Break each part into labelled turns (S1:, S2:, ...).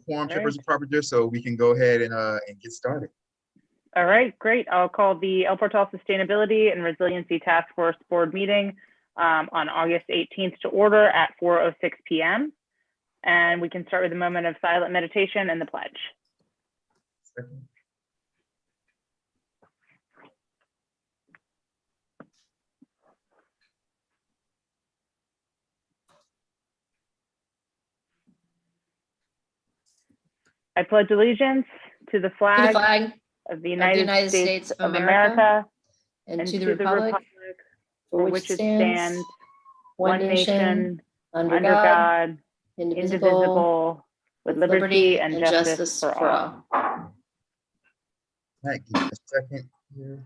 S1: quorum, Chairperson Carpenter, so we can go ahead and get started.
S2: All right, great. I'll call the El Portal Sustainability and Resiliency Task Force Board meeting on August 18th to order at 4:06 p.m. And we can start with a moment of silent meditation and the pledge.
S1: Second.
S2: I pledge allegiance to the flag of the United States of America and to the republic for which it stands, one nation, under God, indivisible, with liberty and justice for all.
S1: All right, give me a second here.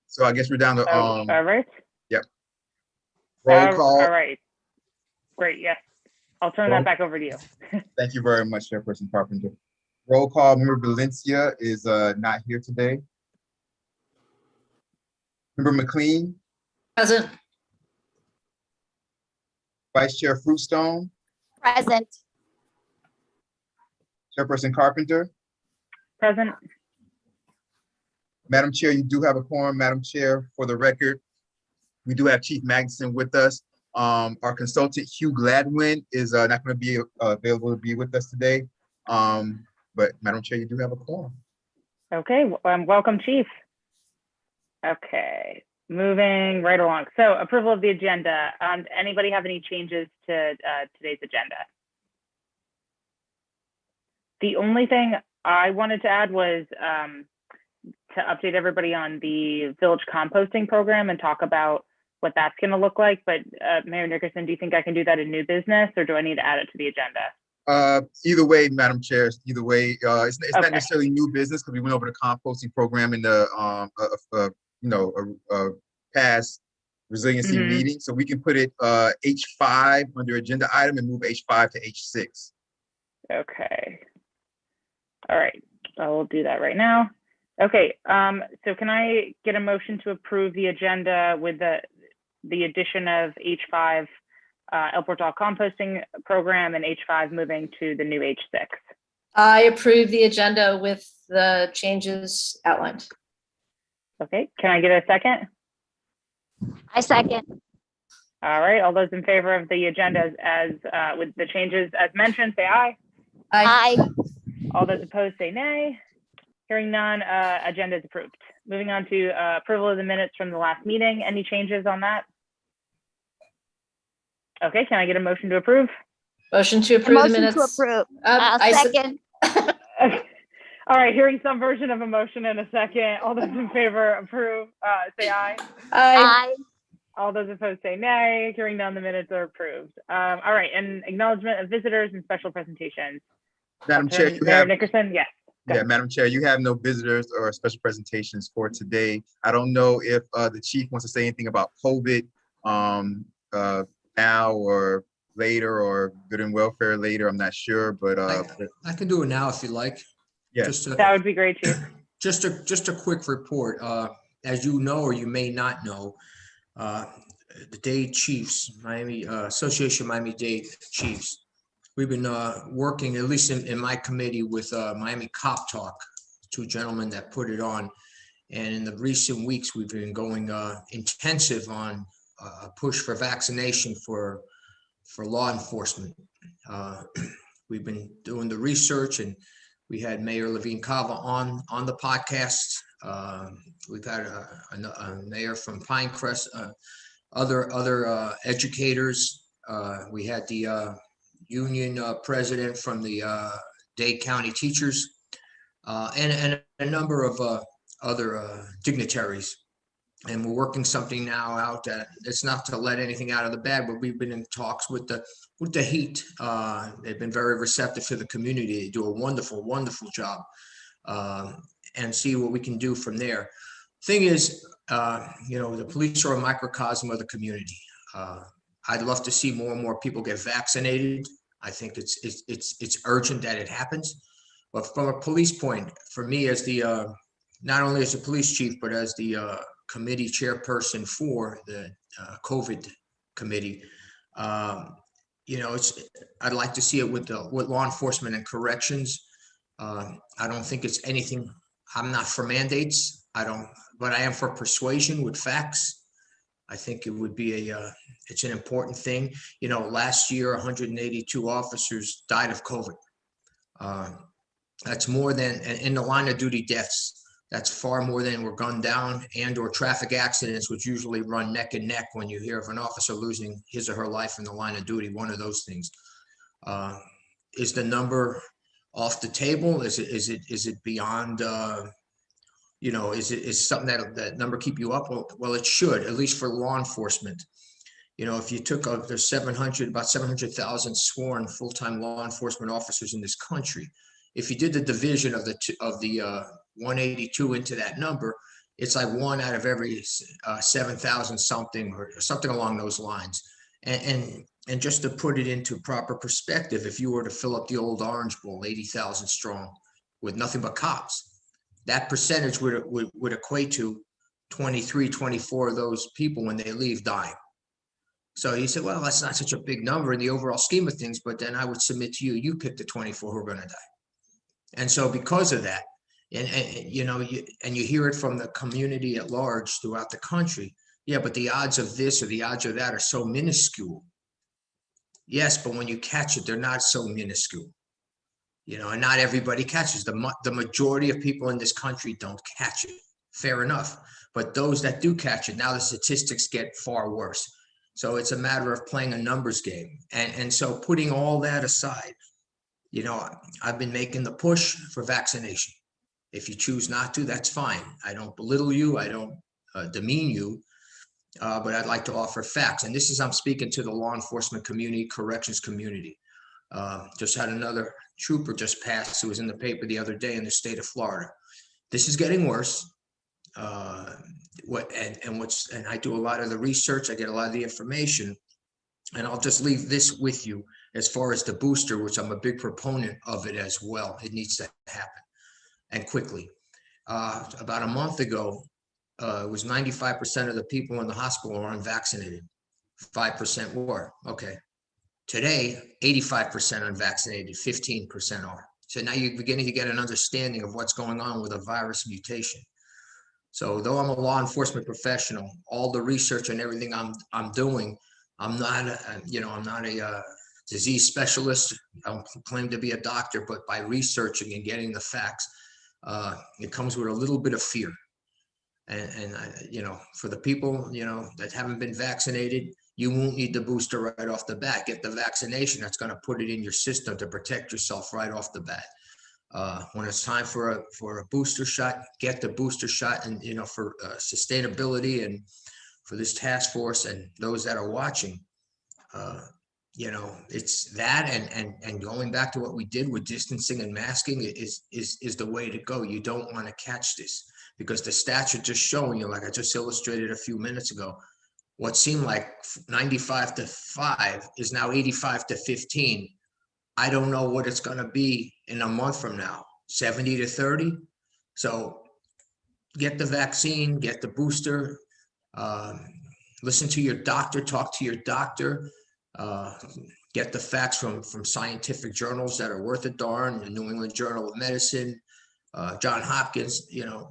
S1: So I guess we're down to
S2: all right.
S1: Yep. Roll call.
S2: All right. Great. Yes. I'll turn that back over to you.
S1: Thank you very much, Chairperson Carpenter. Roll call. Member Valencia is not here today. Member McLean.
S3: Present.
S1: Vice Chair Fruitstone.
S3: Present.
S1: Chairperson Carpenter.
S2: Present.
S1: Madam Chair, you do have a quorum. Madam Chair, for the record, we do have Chief Magnuson with us. Our consultant, Hugh Gladwin, is not going to be available to be with us today. But Madam Chair, you do have a quorum.
S2: Okay, welcome, Chief. Okay, moving right along. So approval of the agenda. Anybody have any changes to today's agenda? The only thing I wanted to add was to update everybody on the village composting program and talk about what that's going to look like. But Mayor Nickerson, do you think I can do that in new business, or do I need to add it to the agenda?
S1: Either way, Madam Chair, either way, it's
S2: Okay.
S1: not necessarily new business because we went over the composting program in the past resiliency meeting, so we can put it H5 under agenda item and move H5 to H6. Okay.
S2: All right, I will do that right now. Okay, so can I get a motion to approve the agenda with the addition of H5 El Portal composting program and H5 moving to the new H6?
S3: I approve the agenda with the changes outlined.
S2: Okay, can I get a second?
S4: I second.
S2: All right, all those in favor of the agenda as with the changes as mentioned, say aye.
S4: Aye.
S2: All those opposed say nay. Hearing none, agenda is approved. Moving on to approval of the minutes from the last meeting. Any changes on that? Okay, can I get a motion to approve?
S3: Motion to approve the minutes.
S4: Motion to approve.
S3: I
S4: Second.
S2: All right, hearing some version of a motion in a second. All those in favor approve, say aye.
S4: Aye.
S2: All those opposed say nay. Hearing none, the minutes are approved. All right, and acknowledgement of visitors and special presentations.
S1: Madam Chair, you
S2: Mayor
S1: have
S2: Nickerson, yes.
S1: Yeah, Madam Chair, you have no visitors or special presentations for today. I don't know if the chief wants to say anything about COVID now or later, or good and welfare later. I'm not sure, but
S5: I can do it now if you like.
S1: Yes,
S2: that would be great, Chief.
S5: Just a quick report. As you know, or you may not know, the Dade Chiefs, Miami Association of Miami-Dade Chiefs, we've been working, at least in my committee, with Miami Cop Talk, two gentlemen that put it on. And in the recent weeks, we've been going intensive on a push for vaccination for law enforcement. We've been doing the research, and we had Mayor Levine Cava on the podcast. We've had a mayor from Pinecrest, other educators. We had the union president from the Dade County teachers, and a number of other dignitaries. And we're working something now out that it's not to let anything out of the bag, but we've been in talks with the heat. They've been very receptive to the community. They do a wonderful, wonderful job, and see what we can do from there. Thing is, the police are a microcosm of the community. I'd love to see more and more people get vaccinated. I think it's urgent that it happens. But from a police point, for me as the not only as the police chief, but as the committee chairperson for the COVID committee. I'd like to see it with law enforcement and corrections. I don't think it's anything. I'm not for mandates. But I am for persuasion with facts. I think it would be it's an important thing. Last year, 182 officers died of COVID. That's more than in the line of duty deaths. That's far more than were gunned down and/or traffic accidents, which usually run neck and neck when you hear of an officer losing his or her life in the line of duty. One of those things. Is the number off the table? Is it beyond? Is something that number keep you up? Well, it should, at least for law enforcement. If you took there's about 700,000 sworn full-time law enforcement officers in this country. If you did the division of the 182 into that number, it's like 1 out of every 7,000 something or something along those lines. And just to put it into proper perspective, if you were to fill up the old Orange Bowl, 80,000 strong, with nothing but cops, that percentage would equate to 23, 24 of those people when they leave dying. So you said, well, that's not such a big number in the overall scheme of things, but then I would submit to you, you pick the 24 who are going to die. And so because of that, and you hear it from the community at large throughout the country, yeah, but the odds of this or the odds of that are so minuscule. Yes, but when you catch it, they're not so minuscule. And not everybody catches. The majority of people in this country don't catch it. Fair enough. But those that do catch it, now the statistics get far worse. So it's a matter of playing a numbers game. And so putting all that aside, I've been making the push for vaccination. If you choose not to, that's fine. I don't belittle you. I don't demean you. But I'd like to offer facts. And I'm speaking to the law enforcement community, corrections community. Just had another trooper just passed who was in the paper the other day in the state of Florida. This is getting worse. And I do a lot of the research. I get a lot of the information. And I'll just leave this with you as far as the booster, which I'm a big proponent of it as well. It needs to happen and quickly. About a month ago, it was 95% of the people in the hospital are unvaccinated. 5% were. Okay. Today, 85% unvaccinated, 15% are. So now you're beginning to get an understanding of what's going on with a virus mutation. So though I'm a law enforcement professional, all the research and everything I'm doing, I'm not a disease specialist. I don't claim to be a doctor, but by researching and getting the facts, it comes with a little bit of fear. And for the people, that haven't been vaccinated, you won't need the booster right off the bat. Get the vaccination. That's going to put it in your system to protect yourself right off the bat. When it's time for a booster shot, get the booster shot. And, for sustainability and for this task force and those that are watching, it's that and going back to what we did with distancing and masking is the way to go. You don't want to catch this because the stats are just showing you, like I just illustrated a few minutes ago, what seemed like 95-5 is now 85-15. I don't know what it's going to be in a month from now, 70-30. So get the vaccine, get the booster, listen to your doctor, talk to your doctor, get the facts from scientific journals that are worth a darn, the New England Journal of Medicine, John Hopkins.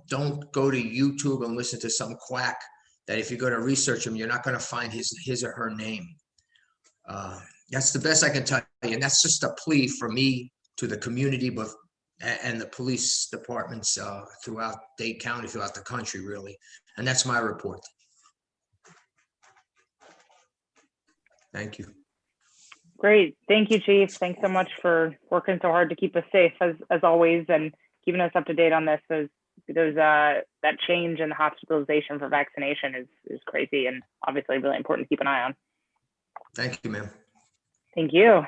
S5: Don't go to YouTube and listen to some quack that if you're going to research him, you're not going to find his or her name. That's the best I can tell you. And that's just a plea from me to the community, and the police departments throughout Dade County, throughout the country, really. And that's my report. Thank you.
S2: Great. Thank you, Chief. Thanks so much for working so hard to keep us safe as always and keeping us up to date on this. That change in the hospitalization for vaccination is crazy and obviously really important to keep an eye on.
S5: Thank you, ma'am.
S2: Thank you.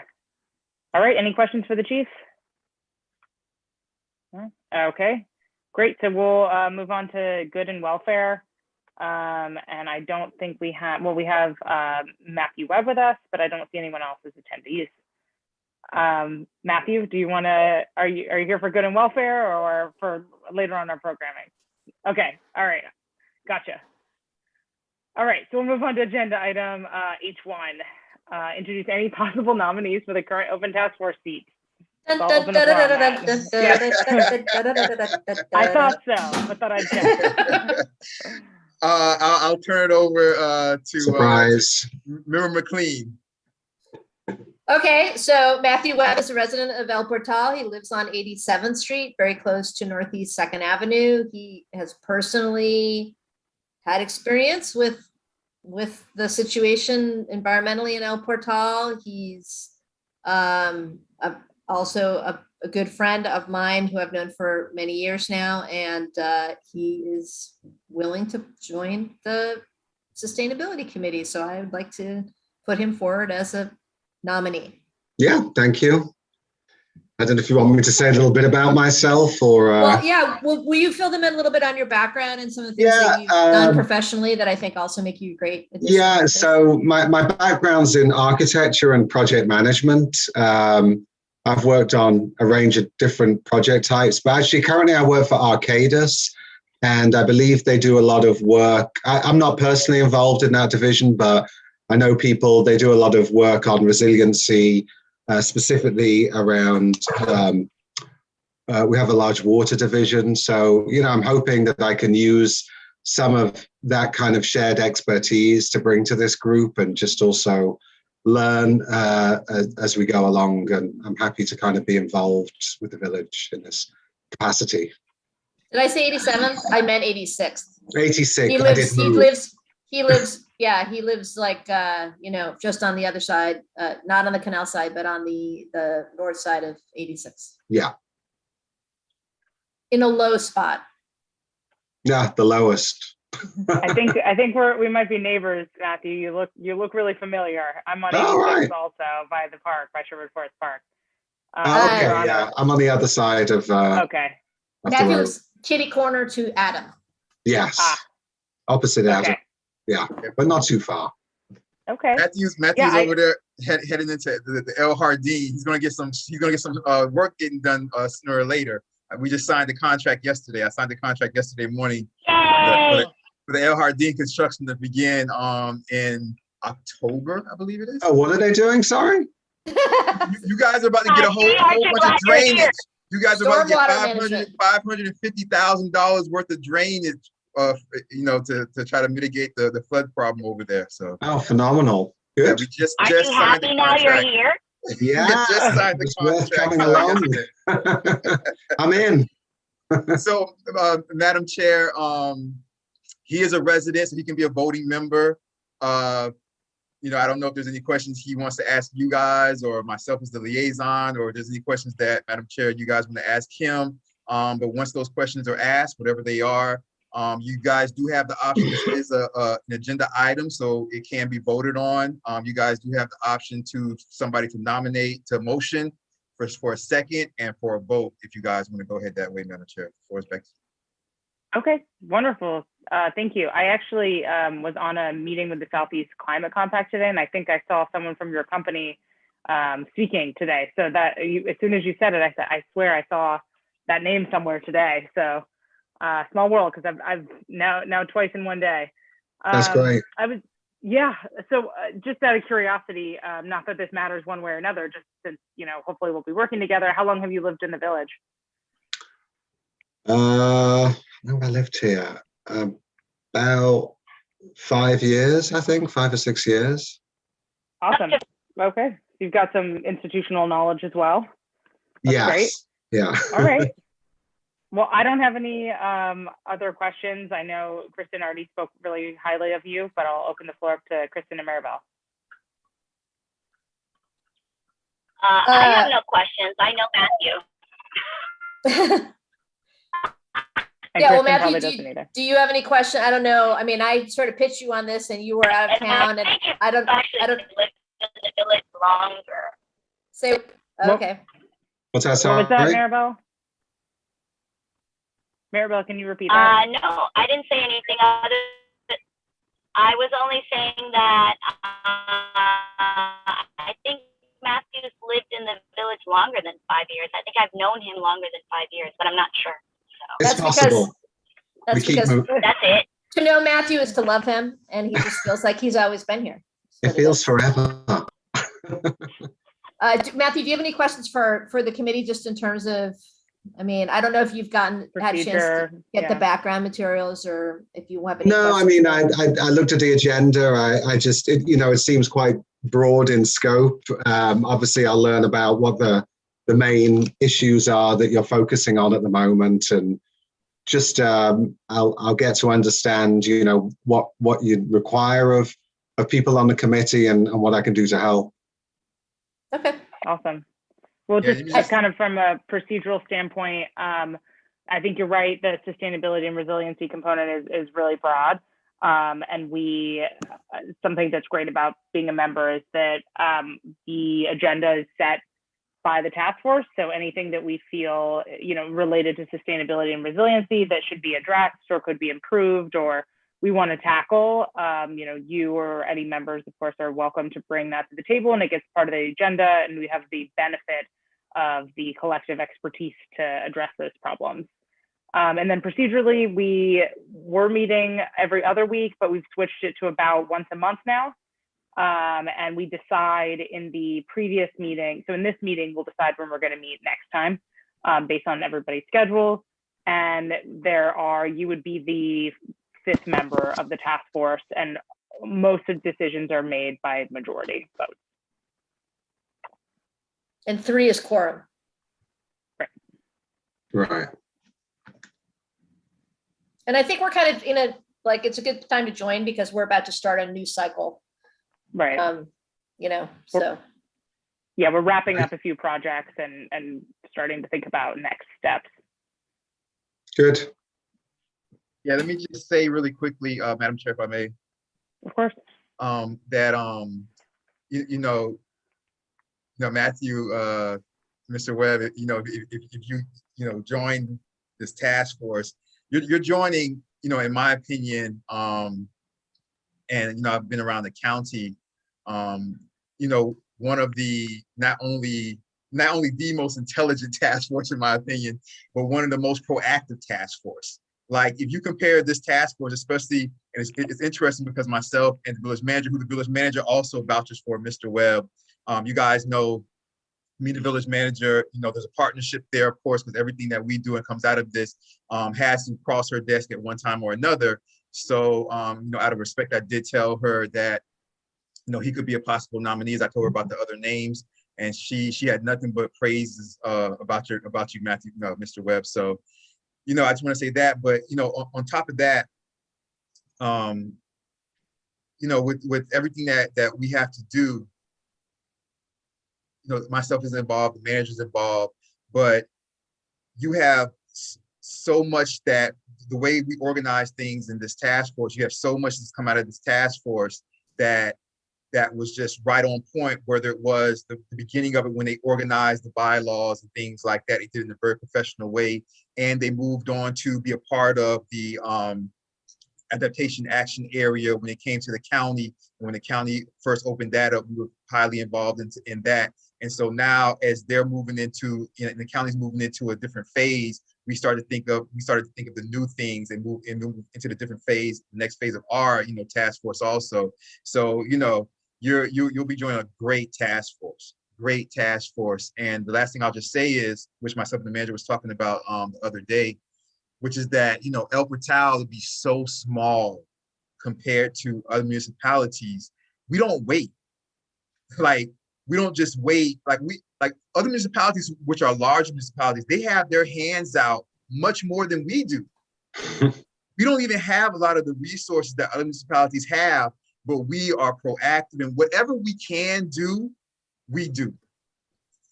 S2: All right. Any questions for the Chief? Okay, great. So we'll move on to good and welfare. And I don't think we have Matthew Webb with us, but I don't see anyone else as attendees. Matthew, are you here for good and welfare or for later on our programming? Okay, all right, gotcha. All right, so we'll move on to agenda item H1. Introduce any possible nominees for the current open task force seat. So I'll open the floor on that. I thought so, but thought I'd check.
S1: I'll turn it over to
S6: Surprise.
S1: Member McLean.
S3: Okay, so Matthew Webb is a resident of El Portal. He lives on 87th Street, very close to Northeast 2nd Avenue. He has personally had experience with the situation environmentally in El Portal. He's also a good friend of mine who I've known for many years now, and he is willing to join the sustainability committee. So I would like to put him forward as a nominee.
S6: Yeah, thank you. I don't know if you want me to say a little bit about myself or.
S3: Well, yeah. Will you fill them in a little bit on your background and some of the things that you've done professionally that I think also make you great?
S6: Yeah, so my background's in architecture and project management. I've worked on a range of different project types, but actually currently I work for Arcadis, and I believe they do a lot of work. I'm not personally involved in that division, but I know people, they do a lot of work on resiliency, specifically around, we have a large water division. So, I'm hoping that I can use some of that kind of shared expertise to bring to this group and just also learn as we go along. And I'm happy to kind of be involved with the village in this capacity.
S3: Did I say 87th? I meant 86th.
S6: 86.
S3: He lives like, just on the other side, not on the canal side, but on the north side of 86.
S6: Yeah.
S3: In a low spot.
S6: Yeah, the lowest.
S2: I think we might be neighbors, Matthew. You look really familiar. I'm on 86 also by the park, by Sherwood Forest Park.
S6: Okay, yeah, I'm on the other side of.
S2: Okay.
S3: Matthew's kitty corner to Adam.
S6: Yes. Opposite Adam. Yeah, but not too far.
S2: Okay.
S1: Matthew's over there heading into the El Jardín. He's gonna get some work getting done sooner or later. We just signed the contract yesterday. I signed the contract yesterday morning for the El Jardín construction to begin in October, I believe it is.
S6: Oh, what are they doing? Sorry.
S1: You guys are about to get a whole bunch of drainage. You guys are about to get $550,000 worth of drainage. To try to mitigate the flood problem over there. So
S6: phenomenal. Good.
S1: Yeah, we just
S4: Are you happy now you're here?
S6: Yeah,
S1: just signed the
S6: worth coming along. I'm in.
S1: So, Madam Chair, he is a resident, so he can be a voting member. I don't know if there's any questions he wants to ask you guys or myself as the liaison, or if there's any questions that, Madam Chair, you guys want to ask him. But once those questions are asked, whatever they are, you guys do have the option. This is an agenda item, so it can be voted on. You guys do have the option to somebody to nominate, to motion for a second and for a vote, if you guys want to go ahead that way, Madam Chair. The floor is back to you.
S2: Okay, wonderful. Thank you. I actually was on a meeting with the Southeast Climate Compact today, and I think I saw someone from your company speaking today. So that as soon as you said it, I swear I saw that name somewhere today. So. Small world, because I've now twice in one day.
S6: That's great.
S2: So just out of curiosity, not that this matters one way or another, just since hopefully we'll be working together. How long have you lived in the village?
S6: I lived here about 5 years, I think, 5 or 6 years.
S2: Awesome. Okay, you've got some institutional knowledge as well. That's great.
S6: Yeah.
S2: All right. Well, I don't have any other questions. I know Kristen already spoke really highly of you, but I'll open the floor up to Kristen and Maribel.
S4: I have no questions. I know Matthew.
S3: Well, Matthew, do you have any question? I don't know. I mean, I sort of pitched you on this, and you were out of town, and I don't
S4: lived in the village longer.
S3: Okay.
S6: What's that?
S2: What was that, Maribel? Maribel, can you repeat that?
S4: No, I didn't say anything other than I was only saying that I think Matthew's lived in the village longer than 5 years. I think I've known him longer than 5 years, but I'm not sure. So.
S6: It's possible.
S3: That's it. To know Matthew is to love him, and he just feels like he's always been here.
S6: It feels forever.
S3: Matthew, do you have any questions for the committee, just in terms of, I mean, I don't know if you've had a chance to get the background materials, or if you have any
S6: No, I
S3: questions.
S6: mean, I looked at the agenda. I just, it seems quite broad in scope. Obviously, I'll learn about what the main issues are that you're focusing on at the moment, and just I'll get to understand, what you require of people on the committee, and what I can do to help.
S3: Okay.
S2: Awesome. Well, just kind of from a procedural standpoint, I think you're right. The sustainability and resiliency component is really broad. And something that's great about being a member is that the agenda is set by the task force. So anything that we feel, related to sustainability and resiliency that should be addressed or could be improved, or we want to tackle, you or any members, of course, are welcome to bring that to the table, and it gets part of the agenda, and we have the benefit of the collective expertise to address those problems. And then procedurally, we were meeting every other week, but we've switched it to about once a month now. And we decide in the previous meeting. So in this meeting, we'll decide when we're going to meet next time, based on everybody's schedule. And you would be the fifth member of the task force, and most of the decisions are made by majority vote.
S3: And 3 is quorum.
S6: Right.
S3: And I think we're kind of it's a good time to join, because we're about to start a new cycle.
S2: Right.
S3: So.
S2: Yeah, we're wrapping up a few projects and starting to think about next steps.
S6: Good.
S1: Yeah, let me just say really quickly, Madam Chair, if I may.
S2: Of course.
S1: That Matthew, Mr. Webb, if you join this task force, you're joining, in my opinion, and I've been around the county, one of the not only the most intelligent task force, in my opinion, but one of the most proactive task force. Like, if you compare this task force, especially, and it's interesting because myself and the village manager, who the village manager also vouches for, Mr. Webb, you guys know me, the village manager, there's a partnership there, of course, because everything that we do and comes out of this has to cross her desk at one time or another. So, out of respect, I did tell her that, he could be a possible nominee. As I told her about the other names, and she had nothing but praises about you, Matthew, Mr. Webb. So, I just want to say that. But on top of that, with everything that we have to do, myself is involved, the manager's involved, but you have so much that the way we organize things in this task force, you have so much that's come out of this task force that was just right on point, whether it was the beginning of it when they organized the bylaws and things like that. They did it in a very professional way, and they moved on to be a part of the adaptation action area when it came to the county. And when the county first opened that up, we were highly involved in that. And so now, as they're moving into, the county's moving into a different phase, we started to think of the new things and move into the different phase, the next phase of our, task force also. So, you'll be joining a great task force. And the last thing I'll just say is, which myself and the manager was talking about the other day, which is that, El Portal would be so small compared to other municipalities. We don't wait. We don't just wait. Like other municipalities, which are large municipalities, they have their hands out much more than we do. We don't even have a lot of the resources that other municipalities have, but we are proactive, and whatever we can do, we do.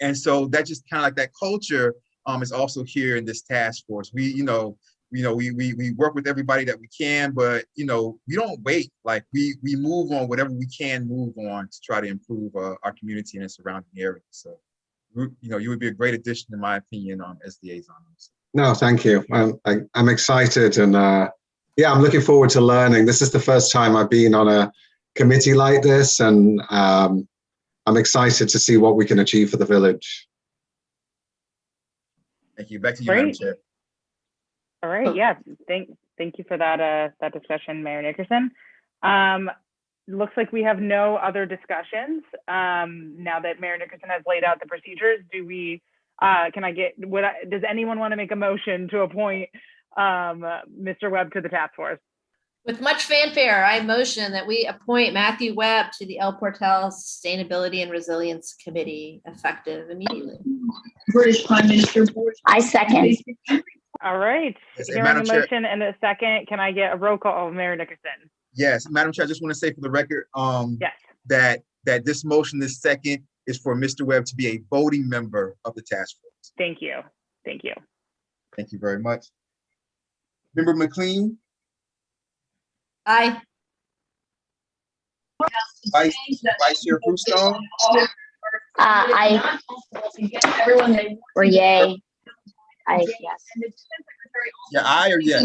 S1: And so that just kind of like that culture is also here in this task force. We work with everybody that we can, but we don't wait. Like we move on whatever we can move on to try to improve our community and its surrounding area. So you would be a great addition, in my opinion, as liaison.
S6: No, thank you. I'm excited, and I'm looking forward to learning. This is the first time I've been on a committee like this, and I'm excited to see what we can achieve for the village.
S1: Thank you. Back to you, Madam Chair.
S2: All right. Yeah. Thank Thank you for that discussion, Mayor Nickerson. Looks like we have no other discussions. Now that Mayor Nickerson has laid out the procedures, does anyone want to make a motion to appoint Mr. Webb to the task force?
S3: With much fanfare, I motion that we appoint Matthew Webb to the El Portal Sustainability and Resilience Committee effective immediately.
S7: British Prime Minister.
S4: I second.
S2: All right.
S1: Yes,
S2: Hearing
S1: Madam
S2: a
S1: Chair.
S2: motion and a second, can I get a roll call of Mayor Nickerson?
S1: Yes, Madam Chair, I just want to say for the record,
S2: Yes.
S1: that this motion, this second, is for Mr. Webb to be a voting member of the task force.
S2: Thank you. Thank you.
S1: Thank you very much. Member McLean,
S3: Aye.
S1: Vice Chair Fruitstone,
S4: I, or yay. Yes.
S1: yeah, aye or yes?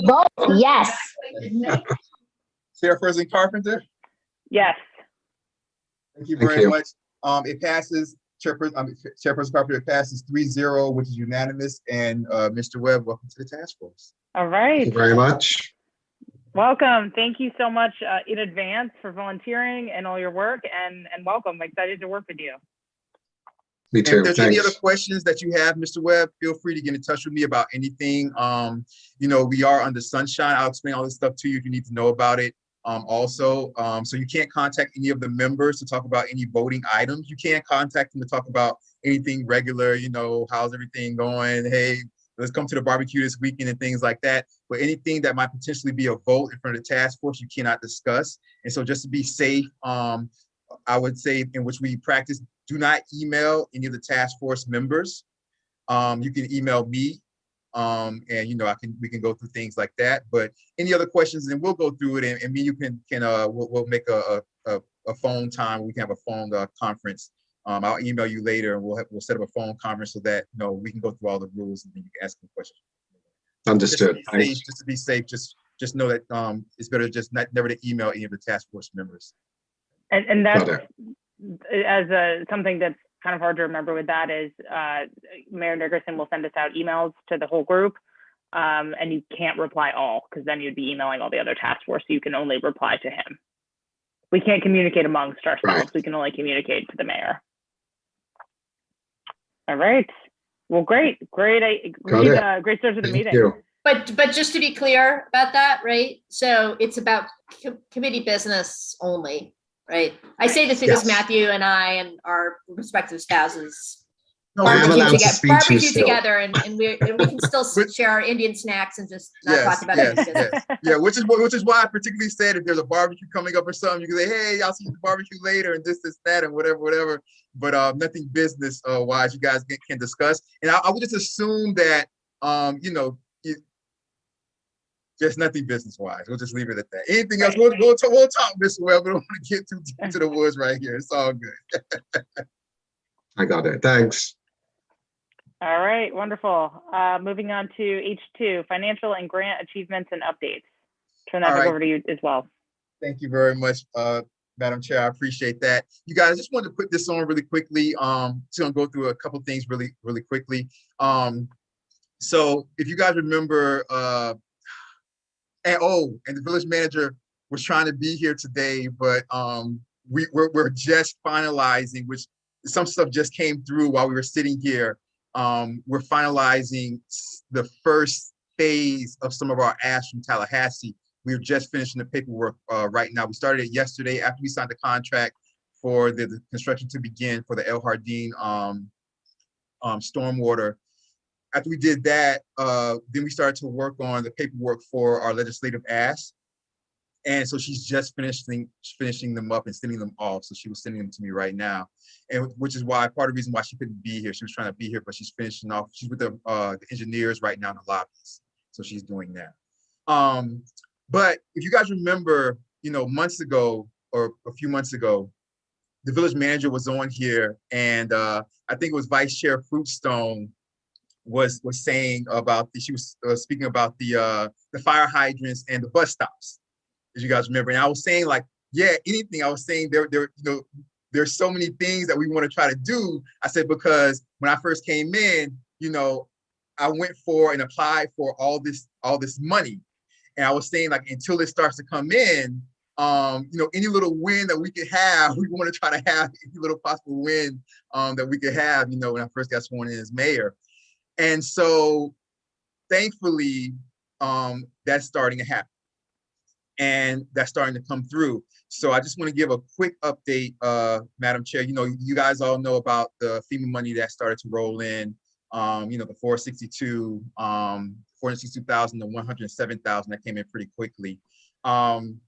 S4: Vote yes.
S1: Chairperson Carpenter,
S2: Yes.
S1: thank you
S6: Thank
S1: very
S6: you.
S1: much. It passes, Chairperson Carpenter, it passes 3-0, which is unanimous, and Mr. Webb, welcome to the task force.
S2: All right.
S6: Thank you very much.
S2: Welcome. Thank you so much in advance for volunteering and all your work, and welcome. I'm excited to work with you.
S6: Me
S1: And
S6: too.
S1: if there's any other
S6: Thanks.
S1: questions that you have, Mr. Webb, feel free to get in touch with me about anything. We are under sunshine. I'll explain all this stuff to you if you need to know about it. So you can't contact any of the members to talk about any voting items. You can't contact them to talk about anything regular, how's everything going? Hey, let's come to the barbecue this weekend and things like that. But anything that might potentially be a vote in front of the task force, you cannot discuss. And so just to be safe, I would say, in which we practice, do not email any of the task force members. You can email me, and we can go through things like that. But any other questions, and we'll go through it, and me, you we'll make a phone time. We can have a phone conference. I'll email you later, and we'll set up a phone conference so that we can go through all the rules, and then you can ask me questions.
S6: Understood.
S1: Just to be safe, just know that it's better just never to email any of the task force members.
S2: And that's something that's kind of hard to remember with that is Mayor Nickerson will send us out emails to the whole group, and you can't reply all, because then you'd be emailing all the other task force, so you can only reply to him. We can't communicate amongst ourselves.
S6: Right.
S2: We can only communicate to the mayor. All right. Well, great start to the meeting.
S6: You.
S3: But just to be clear about that, right? So it's about committee business only, right? I say this because Matthew and I and our respective spouses barbecue together, and we can still share our Indian snacks and just not talk about it.
S1: Yeah, which is why I particularly said if there's a barbecue coming up or something, you can say, hey, I'll see you at the barbecue later, and this, that, and whatever. But nothing business wise you guys can discuss. And I would just assume that just nothing business wise. We'll just leave it at that. Anything else, we'll talk, Mr. Webb. We don't want to get too deep into the woods right here. It's all good.
S6: I got it. Thanks.
S2: All right, wonderful. Moving on to H2, financial and grant achievements and updates. Turn that back over to you as well.
S1: Thank you very much, Madam Chair. I appreciate that. You guys, I just wanted to put this on really quickly. Just gonna go through a couple things really quickly. So if you guys remember, and the village manager was trying to be here today, but we're just finalizing, which some stuff just came through while we were sitting here. We're finalizing the first phase of some of our asks from Tallahassee. We're just finishing the paperwork right now. We started it yesterday after we signed the contract for the construction to begin for the El Jardín stormwater. After we did that, then we started to work on the paperwork for our legislative asks. And so she's just finishing them up and sending them off. So she was sending them to me right now, and which is why part of the reason why she couldn't be here. She was trying to be here, but she's finishing off. She's with the engineers right now in the lobbies, so she's doing that. But if you guys remember, months ago or a few months ago, the village manager was on here, and I think it was Vice Chair Fruitstone was saying about she was speaking about the fire hydrants and the bus stops. As you guys remember, and I was saying anything. I was saying there's so many things that we want to try to do. I said, because when I first came in, I went for and applied for all all this money. And I was saying, like, until it starts to come in, any little win that we could have, we want to try to have any little possible win that we could have, when I first got sworn in as mayor. And so thankfully, that's starting to happen. And that's starting to come through. So I just want to give a quick update, Madam Chair. You guys all know about the FEMA money that started to roll in, the 462,000 to 107,000 that came in pretty quickly. And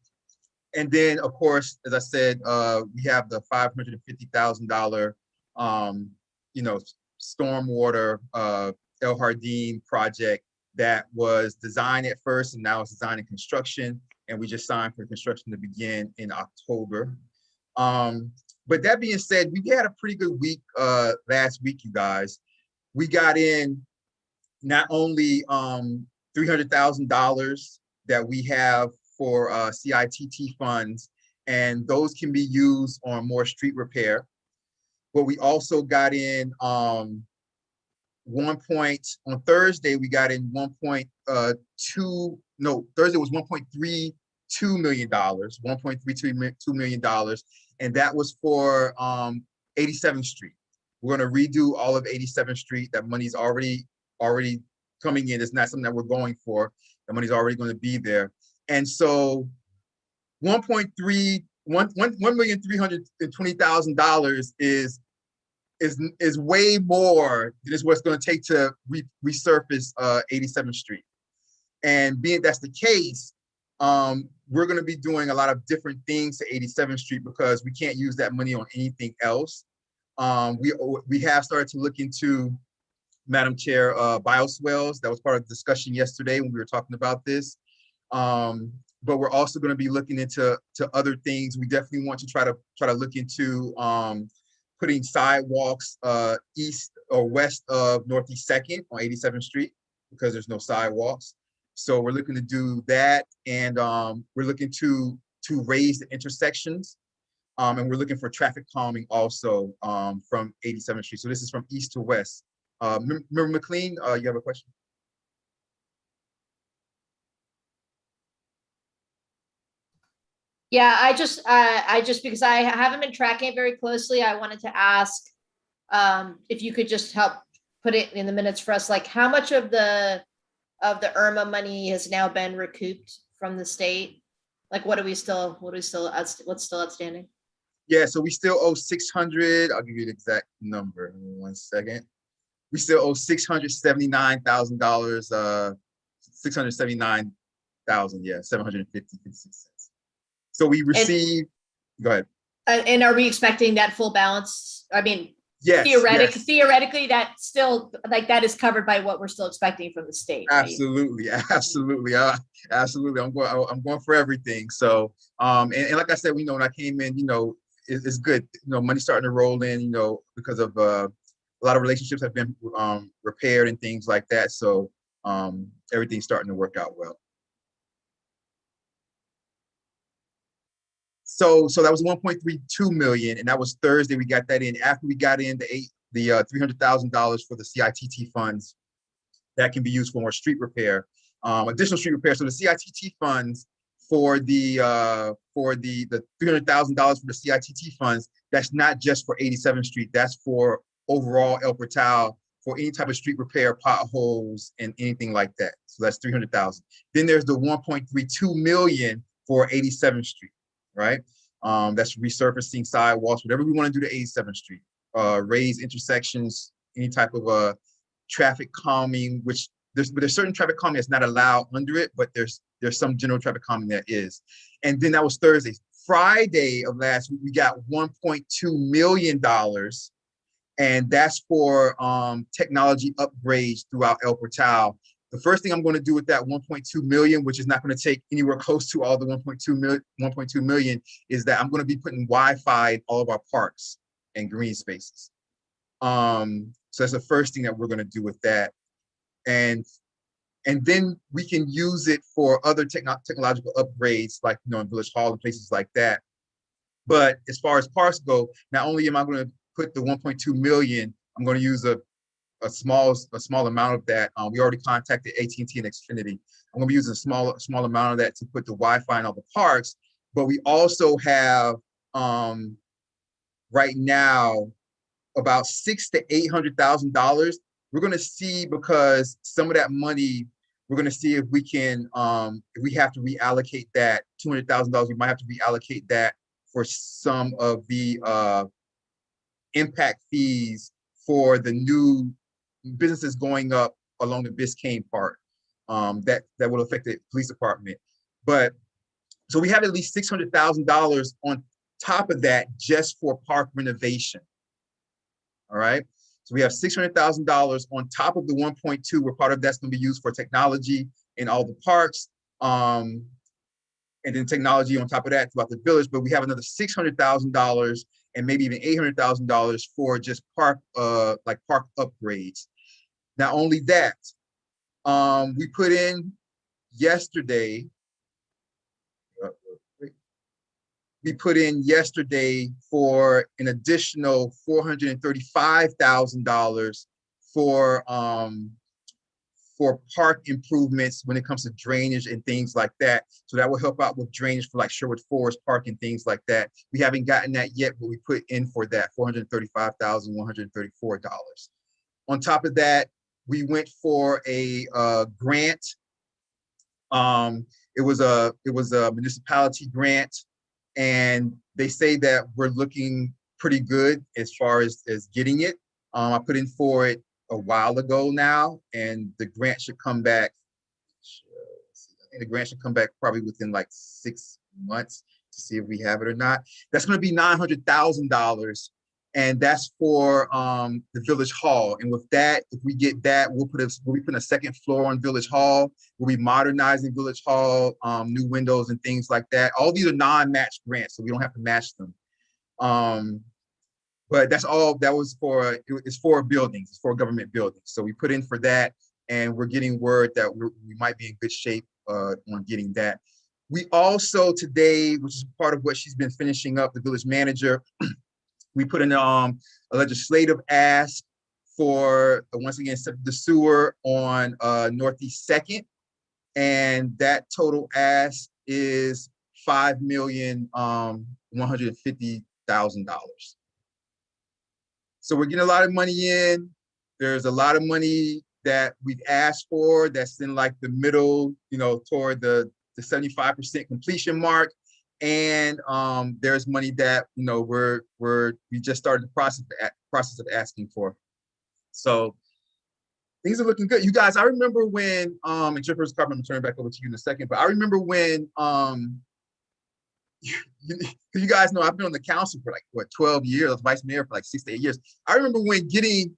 S1: then, of course, as I said, we have the $550,000, stormwater El Jardín project that was designed at first, and now it's designed and construction. And we just signed for construction to begin in October. But that being said, we had a pretty good week last week, you guys. We got in not only $300,000 that we have for CITT funds, and those can be used on more street repair. But we also got in on Thursday, we got in Thursday was $1.32 million, $1.32 million, and that was for 87th Street. We're going to redo all of 87th Street. That money's already coming in. It's not something that we're going for. The money's already going to be there. And so $1,320,000 is way more than is what's going to take to resurface 87th Street. And being that's the case, we're going to be doing a lot of different things to 87th Street because we can't use that money on anything else. We have started to look into, Madam Chair, bioswales. That was part of the discussion yesterday when we were talking about this. But we're also going to be looking into other things. We definitely want to try to look into putting sidewalks east or west of Northeast 2nd on 87th Street because there's no sidewalks. So we're looking to do that, and we're looking to raise the intersections, and we're looking for traffic calming also from 87th Street. So this is from east to west. Member McLean, you have a question?
S3: Yeah, I just because I haven't been tracking it very closely, I wanted to ask if you could just help put it in the minutes for us, like how much of the IRMA money has now been recouped from the state? Like what's still outstanding?
S1: Yeah, so we still owe 600. I'll give you the exact number in 1 second. We still owe $679,000. 679,000. Yeah, 750.56 cents. So we received. Go ahead.
S3: And are we expecting that full balance? I mean,
S1: yes,
S3: theoretically, that still that is covered by what we're still expecting from the state. Right?
S1: Absolutely, absolutely. I'm going for everything. So, and like I said, when I came in, it's good. Money starting to roll in, because of a lot of relationships have been repaired and things like that. So, everything's starting to work out well. So that was 1.32 million, and that was Thursday. We got that in after we got in the $300,000 for the CITT funds that can be used for more street repair, additional street repair. So the CITT funds for the $300,000 for the CITT funds, that's not just for 87th Street. That's for overall El Portal for any type of street repair, potholes, and anything like that. So that's 300,000. Then there's the 1.32 million for 87th Street. Right? That's resurfacing sidewalks, whatever we want to do to 87th Street, raise intersections, any type of traffic calming, which there's certain traffic calming that's not allowed under it, but there's some general traffic calming that is. And then that was Thursday. Friday of last week, we got $1.2 million, and that's for technology upgrades throughout El Portal. The first thing I'm going to do with that 1.2 million, which is not going to take anywhere close to all the 1.2 million, is that I'm going to be putting Wi-Fi in all of our parks and green spaces. So that's the first thing that we're going to do with that. And then we can use it for other technological upgrades, like in Village Hall and places like that. But as far as parks go, not only am I going to put the 1.2 million, I'm going to use a a small amount of that. We already contacted AT&T and Xfinity. I'm gonna be using a small amount of that to put the Wi-Fi in all the parks. But we also have right now about $600,000 to $800,000. We're gonna see, because some of that money, we're gonna see if we can, if we have to reallocate that $200,000, we might have to reallocate that for some of the impact fees for the new businesses going up along the Biscayne Park. That will affect the police department. But so we have at least $600,000 on top of that just for park renovation. All right. So we have $600,000 on top of the 1.2, where part of that's going to be used for technology in all the parks. And then technology on top of that throughout the village. But we have another $600,000 and maybe even $800,000 for just park upgrades. Not only that, we put in yesterday. We put in yesterday for an additional $435,000 for park improvements when it comes to drainage and things like that. So that will help out with drainage for like Sherwood Forest Park and things like that. We haven't gotten that yet, but we put in for that $435,134. On top of that, we went for a grant. It was a municipality grant, and they say that we're looking pretty good as far as getting it. I put in for it a while ago now, and the grant should come back. I think the grant should come back probably within like 6 months to see if we have it or not. That's going to be $900,000, and that's for the Village Hall. And with that, if we get that, we'll be putting a second floor on Village Hall. We'll be modernizing Village Hall, new windows and things like that. All these are non-match grants, so we don't have to match them. But that's all that was for. It's for buildings, it's for government buildings. So we put in for that, and we're getting word that we might be in good shape on getting that. We also today, which is part of what she's been finishing up, the village manager, we put in a legislative ask for, once again, the sewer on Northeast 2nd. And that total ask is $5,150,000. So we're getting a lot of money in. There's a lot of money that we've asked for that's in like the middle, toward the 75% completion mark. And there's money that we just started the process of asking for. So things are looking good. You guys, I remember when and Jennifer's Carpenter, I'm turning back over to you in a second, but I remember when you guys know I've been on the council for like 12 years, vice mayor for like 6 to 8 years. I remember when getting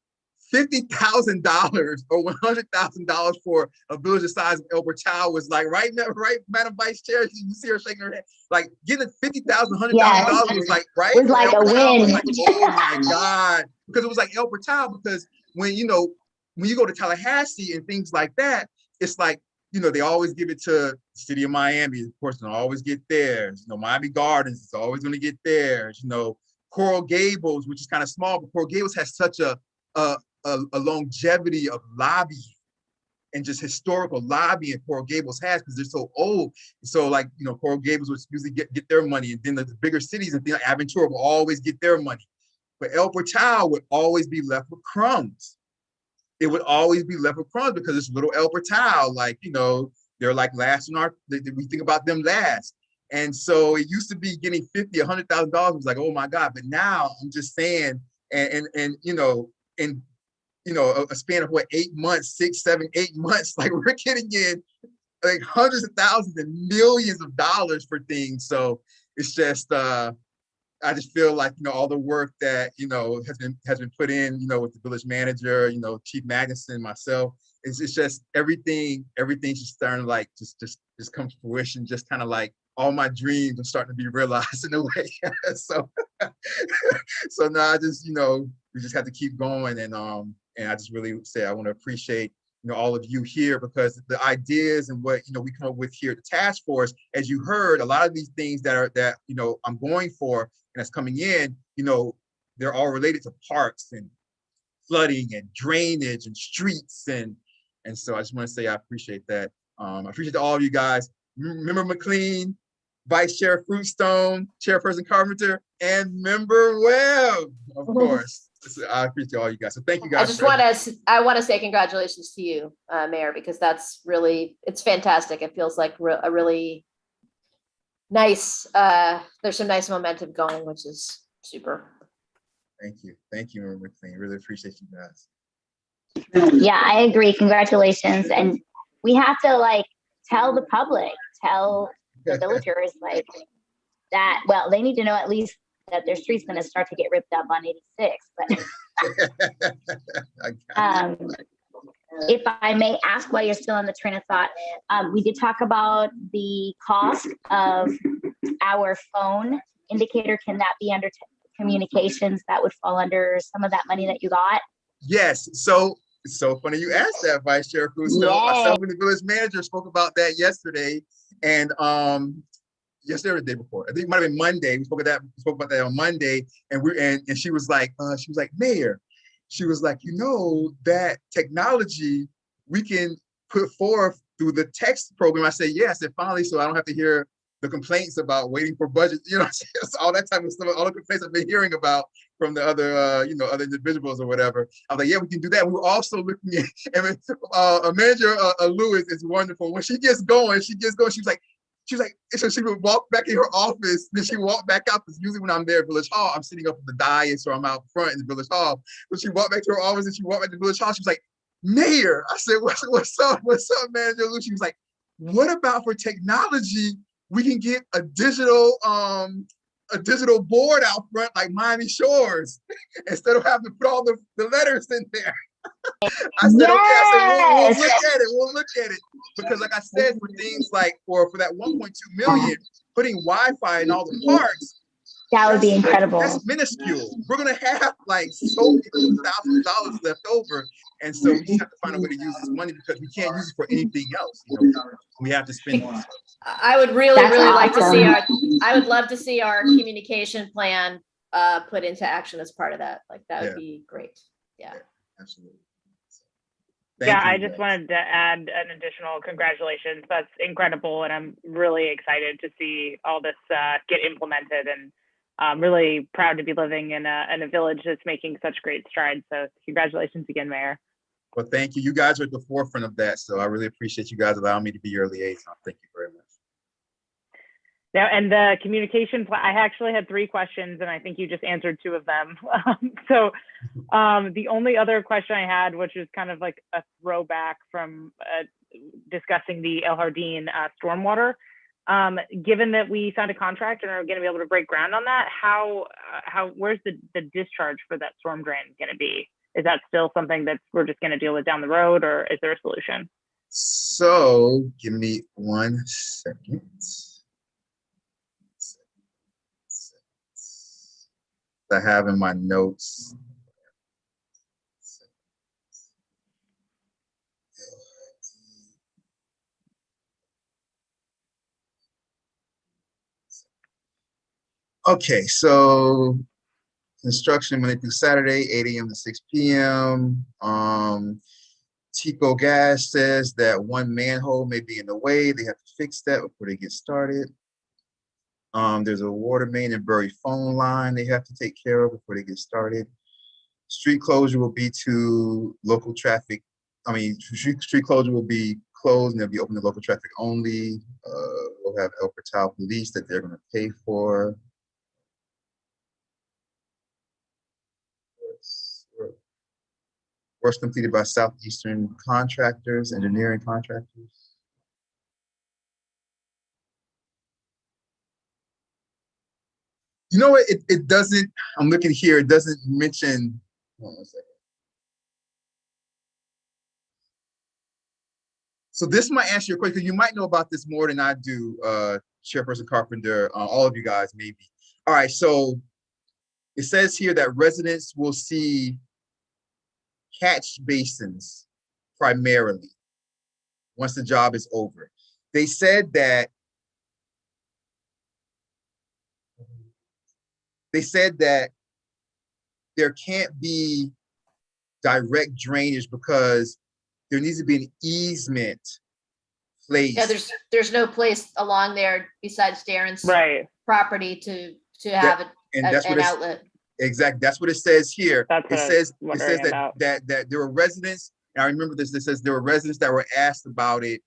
S1: $50,000 or $100,000 for a village the size of El Portal was like, right, Madam Vice Chair? You see her shaking her head. Like getting $50,000, $100,000 was like, right?
S2: It was like a win.
S1: Like, oh my God. Because it was like El Portal, because when you go to Tallahassee and things like that, it's like, they always give it to the city of Miami. Of course, they'll always get theirs. Miami Gardens is always going to get theirs. Coral Gables, which is kind of small, but Coral Gables has such a longevity of lobby and just historical lobbying Coral Gables has, because they're so old. So like, Coral Gables would usually get their money, and then the bigger cities and things like Aventura will always get their money. But El Portal would always be left with crumbs. It would always be left with crumbs because it's little El Portal, like, they're like last in we think about them last. And so it used to be getting $50,000, $100,000 was like, oh my God. But now I'm just saying, and a span of 8 months, 6, 7, 8 months, like we're getting in like hundreds of thousands and millions of dollars for things. So it's just, I just feel like, all the work that, has been put in, with the village manager, Chief Magnuson, myself, it's just everything's just starting to like, just come to fruition, just kind of like all my dreams are starting to be realized in a way. So now I just, we just have to keep going. And I just really say, I want to appreciate, all of you here, because the ideas and what, we come up with here at the task force, as you heard, a lot of these things that I'm going for and that's coming in, they're all related to parks and flooding and drainage and streets. And so I just want to say I appreciate that. I appreciate all of you guys. Member McLean, Vice Chair Fruitstone, Chairperson Carpenter, and Member Webb, of course. I appreciate all you guys. So thank you guys.
S3: I want to say congratulations to you, Mayor, because that's really, it's fantastic. It feels like a really nice, there's some nice momentum going, which is super.
S1: Thank you. Thank you, Member McLean. Really appreciate you guys.
S8: Yeah, I agree. Congratulations. And we have to like tell the public, tell the villagers like that. Well, they need to know at least that their street's going to start to get ripped up on 86. But if I may ask while you're still on the train of thought, we did talk about the cost of our phone indicator. Can that be under communications? That would fall under some of that money that you got?
S1: Yes. So it's so funny you asked that, Vice Chair Fruitstone. Myself and the village manager spoke about that yesterday. And yesterday or the day before. I think it might have been Monday. We spoke about that on Monday. And she was like, Mayor, she was like, you know, that technology we can put forth through the text program. I said, yes, and finally, so I don't have to hear the complaints about waiting for budget, you know, all that type of stuff, all the complaints I've been hearing about from the other, other individuals or whatever. I was like, yeah, we can do that. We were also looking at, and Manager Lewis is wonderful. When she gets going, she was like, so she would walk back in her office, then she walked back out, because usually when I'm there at Village Hall, I'm sitting up at the dais or I'm out front in the Village Hall. So she walked back to her office and she walked back to Village Hall. She was like, Mayor, I said, what's up, Manager Lewis? She was like, what about for technology? We can get a digital board out front like Miami Shores instead of having to put all the letters in there. I said, okay, I said, we'll look at it. Because like I said, for things like, for that 1.2 million, putting Wi-Fi in all the parks,
S8: that would be incredible.
S1: That's minuscule. We're gonna have like so many $1,000s left over. And so we just have to find a way to use this money because we can't use it for anything else. You know, we have to spend it.
S3: I would really like to see I would love to see our communication plan put into action as part of that. Like that would be great. Yeah.
S1: Absolutely.
S2: I just wanted to add an additional congratulations. That's incredible. And I'm really excited to see all this get implemented. And I'm really proud to be living in a village that's making such great strides. So congratulations again, Mayor.
S1: Well, thank you. You guys are at the forefront of that. So I really appreciate you guys allowing me to be your liaison. Thank you very much.
S2: Now, and the communication, I actually had 3 questions and I think you just answered 2 of them. So the only other question I had, which is kind of like a throwback from discussing the El Jardín stormwater, given that we signed a contract and are going to be able to break ground on that, where's the discharge for that storm drain going to be? Is that still something that we're just going to deal with down the road, or is there a solution?
S1: So give me 1 second. I have in my notes. Okay, so construction Monday through Saturday, 8 a.m. to 6 p.m. Tico Gas says that 1 manhole may be in the way. They have to fix that before they get started. There's a water main and buried phone line they have to take care of before they get started. Street closure will be to local traffic. Street closure will be closed and they'll be open to local traffic only. We'll have El Portal Police that they're going to pay for. Works completed by Southeastern contractors, engineering contractors. You know what? It doesn't, I'm looking here, it doesn't mention, hold on 1 second. So this might answer your question, because you might know about this more than I do, Chairperson Carpenter, all of you guys maybe. All right, so it says here that residents will see catch basins primarily once the job is over. They said that there can't be direct drainage because there needs to be an easement placed.
S3: Yeah, there's no place along there besides Darren's
S2: Right.
S3: property to have an outlet.
S1: Exactly. That's what it says here.
S2: That's
S1: It says
S2: about.
S1: that there were residents, and I remember this, it says there were residents that were asked about it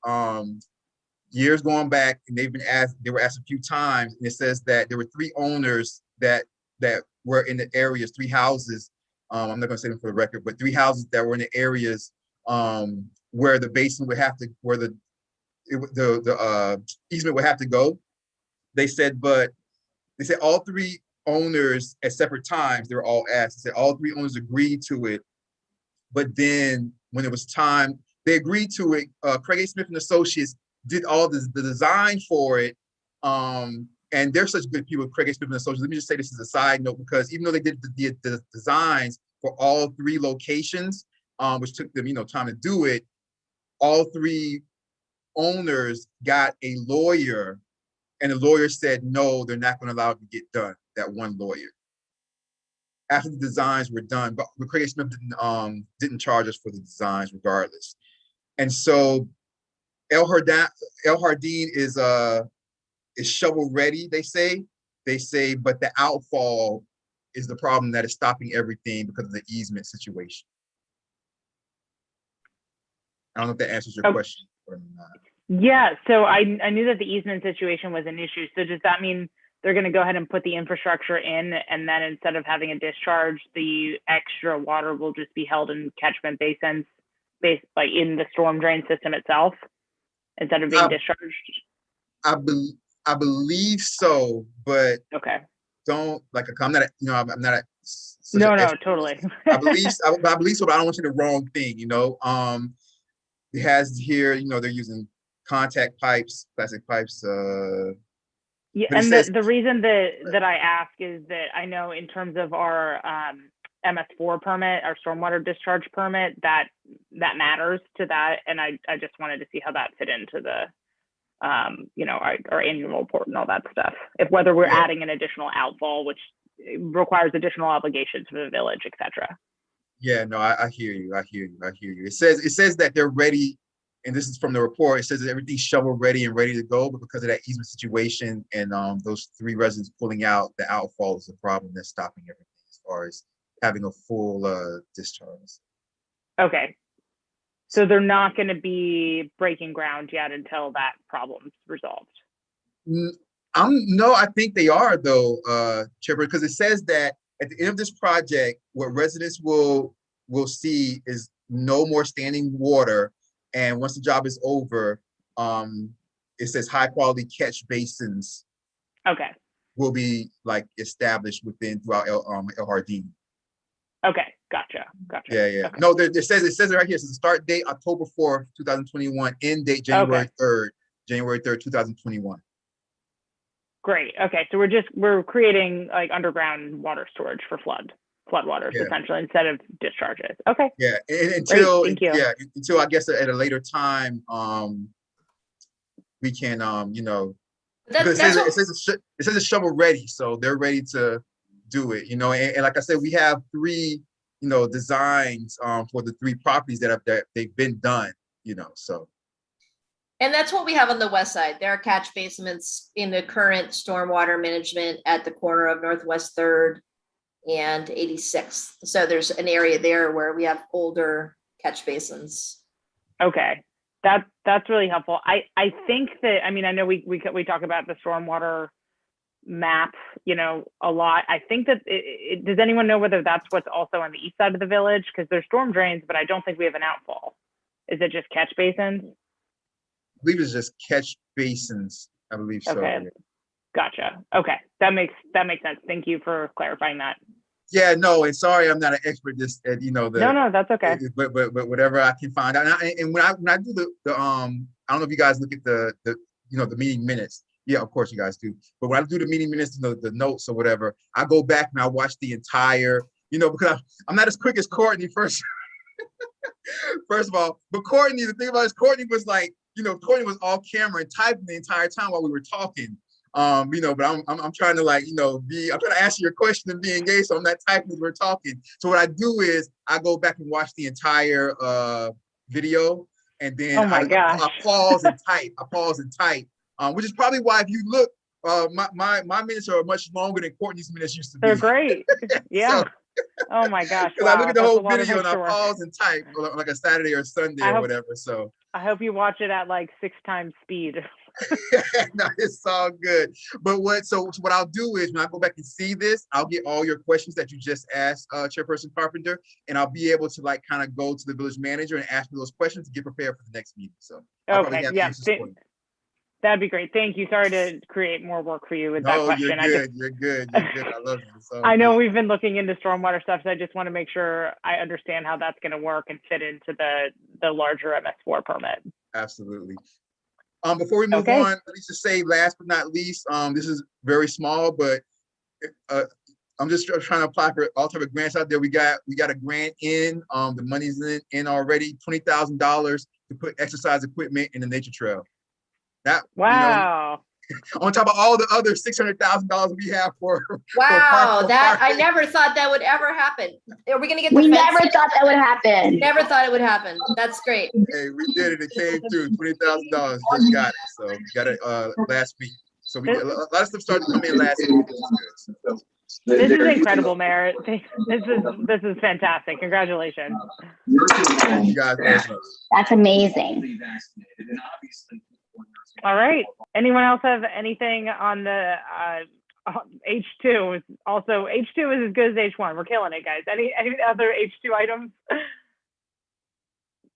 S1: years going back, and they were asked a few times, and it says that there were 3 owners that were in the areas, 3 houses. I'm not gonna say them for the record, but 3 houses that were in the areas where the basin would have to, where the easement would have to go. They said all 3 owners at separate times, they were all asked, they said all 3 owners agreed to it. But then when it was time, they agreed to it. Craig A. Smith and Associates did all the design for it. And they're such good people, Craig A. Smith and Associates. Let me just say this as a side note, because even though they did the designs for all 3 locations, which took them, time to do it, all 3 owners got a lawyer, and the lawyer said, no, they're not going to allow it to get done, that one lawyer. After the designs were done, but Craig A. Smith didn't charge us for the designs regardless. And so El Jardín is shovel ready, they say, but the outfall is the problem that is stopping everything because of the easement situation. I don't know if that answers your question or not.
S2: Yeah, so I knew that the easement situation was an issue. So does that mean they're going to go ahead and put the infrastructure in, and then instead of having a discharge, the extra water will just be held in catchment basins, like in the storm drain system itself, instead of being discharged?
S1: I believe so, but
S2: okay.
S1: Don't like. I'm not. I'm not.
S2: No, totally.
S1: I believe so, but I don't want to say the wrong thing. It has here. They're using contact pipes, plastic pipes.
S2: Yeah, and the reason that I ask is that I know in terms of our MS4 permit, our stormwater discharge permit, that matters to that, and I just wanted to see how that fit into the our annual report and all that stuff. If whether we're adding an additional outfall, which requires additional obligations for the village, etc.
S1: Yeah, no, I hear you. It says that they're ready, and this is from the report. It says that everything's shovel ready and ready to go, but because of that easement situation and those 3 residents pulling out, the outfall is the problem that's stopping everything as far as having a full discharge.
S2: Okay. So they're not going to be breaking ground yet until that problem's resolved.
S1: No, I think they are though, Chipper, because it says that at the end of this project, what residents will see is no more standing water, and once the job is over, it says high quality catch basins.
S2: Okay.
S1: Will be like established throughout El Jardín.
S2: Okay, gotcha.
S1: Yeah.
S2: Okay.
S1: No, it says it right here. It says start date October 4th, 2021, end date January 3rd, 2021. Great.
S2: Okay, so we're creating like underground water storage for flood waters essentially instead of discharges. Okay.
S1: Yeah, and until
S2: Thank you.
S1: Yeah, until I guess at a later time, we can it says it's shovel ready, so they're ready to do it. And like I said, we have 3 designs for the 3 properties that they've been done. So.
S3: And that's what we have on the west side. There are catch basements in the current stormwater management at the corner of Northwest 3rd and 86th. So there's an area there where we have older catch basins.
S2: Okay, that's really helpful. I think that, I know we talk about the stormwater map, a lot. I think that does anyone know whether that's what's also on the east side of the village? Because there's storm drains, but I don't think we have an outfall. Is it just catch basins?
S1: I believe it's just catch basins. I believe so.
S2: Okay. Gotcha. Okay. That makes sense. Thank you for clarifying that.
S1: Yeah, no, and sorry, I'm not an expert at
S2: No, that's okay.
S1: But whatever I can find out. And when I do the I don't know if you guys look at the meeting minutes. Yeah, of course you guys do. But when I do the meeting minutes, the notes or whatever, I go back and I watch the entire, because I'm not as quick as Courtney first of all. But Courtney, the thing about it is Courtney was like, Courtney was off camera and typing the entire time while we were talking. You know, but I'm trying to like, you know, I'm trying to answer your question and be engaged. So I'm not typing as we're talking. So what I do is I go back and watch the entire video, and then
S2: Oh my gosh.
S1: I pause and type. Which is probably why if you look, my minutes are much longer than Courtney's minutes used to be.
S2: They're great. Yeah.
S1: So,
S2: oh my gosh.
S1: because I look at the whole
S2: That's
S1: video and I
S2: extra work.
S1: pause and type like a Saturday or Sunday or whatever. So
S2: I hope you watch it at like 6 times speed.
S1: no, it's all good. But what I'll do is when I go back and see this, I'll get all your questions that you just asked, Chairperson Carpenter, and I'll be able to like kind of go to the village manager and ask me those questions to get prepared for the next meeting. So I'll
S2: okay, yeah, that'd be great. Thank you. Sorry to create more work for you with that question.
S1: You're good. I love you.
S2: I know we've been looking into stormwater stuff, so I just want to make sure I understand how that's going to work and fit into the larger MS4 permit.
S1: Absolutely. Before we move on, let me just say, last but not least, this is very small, but I'm just trying to apply for all type of grants out there. We got a grant in. The money's in already. $20,000 to put exercise equipment in the nature trail.
S2: Wow.
S1: You know, on top of all the other $600,000 we have for.
S3: Wow, I never thought that would ever happen. Are we going to get?
S8: We never thought that would happen.
S3: Never thought it would happen. That's great.
S1: Hey, we did it. It came through. $20,000. Just got it. So we got it last week. So a lot of stuff started to come in last week.
S2: This is incredible, Mayor. This is fantastic. Congratulations.
S1: You guys,
S8: that's amazing.
S2: All right. Anyone else have anything on the H2? Also, H2 is as good as H1. We're killing it, guys. Any other H2 items?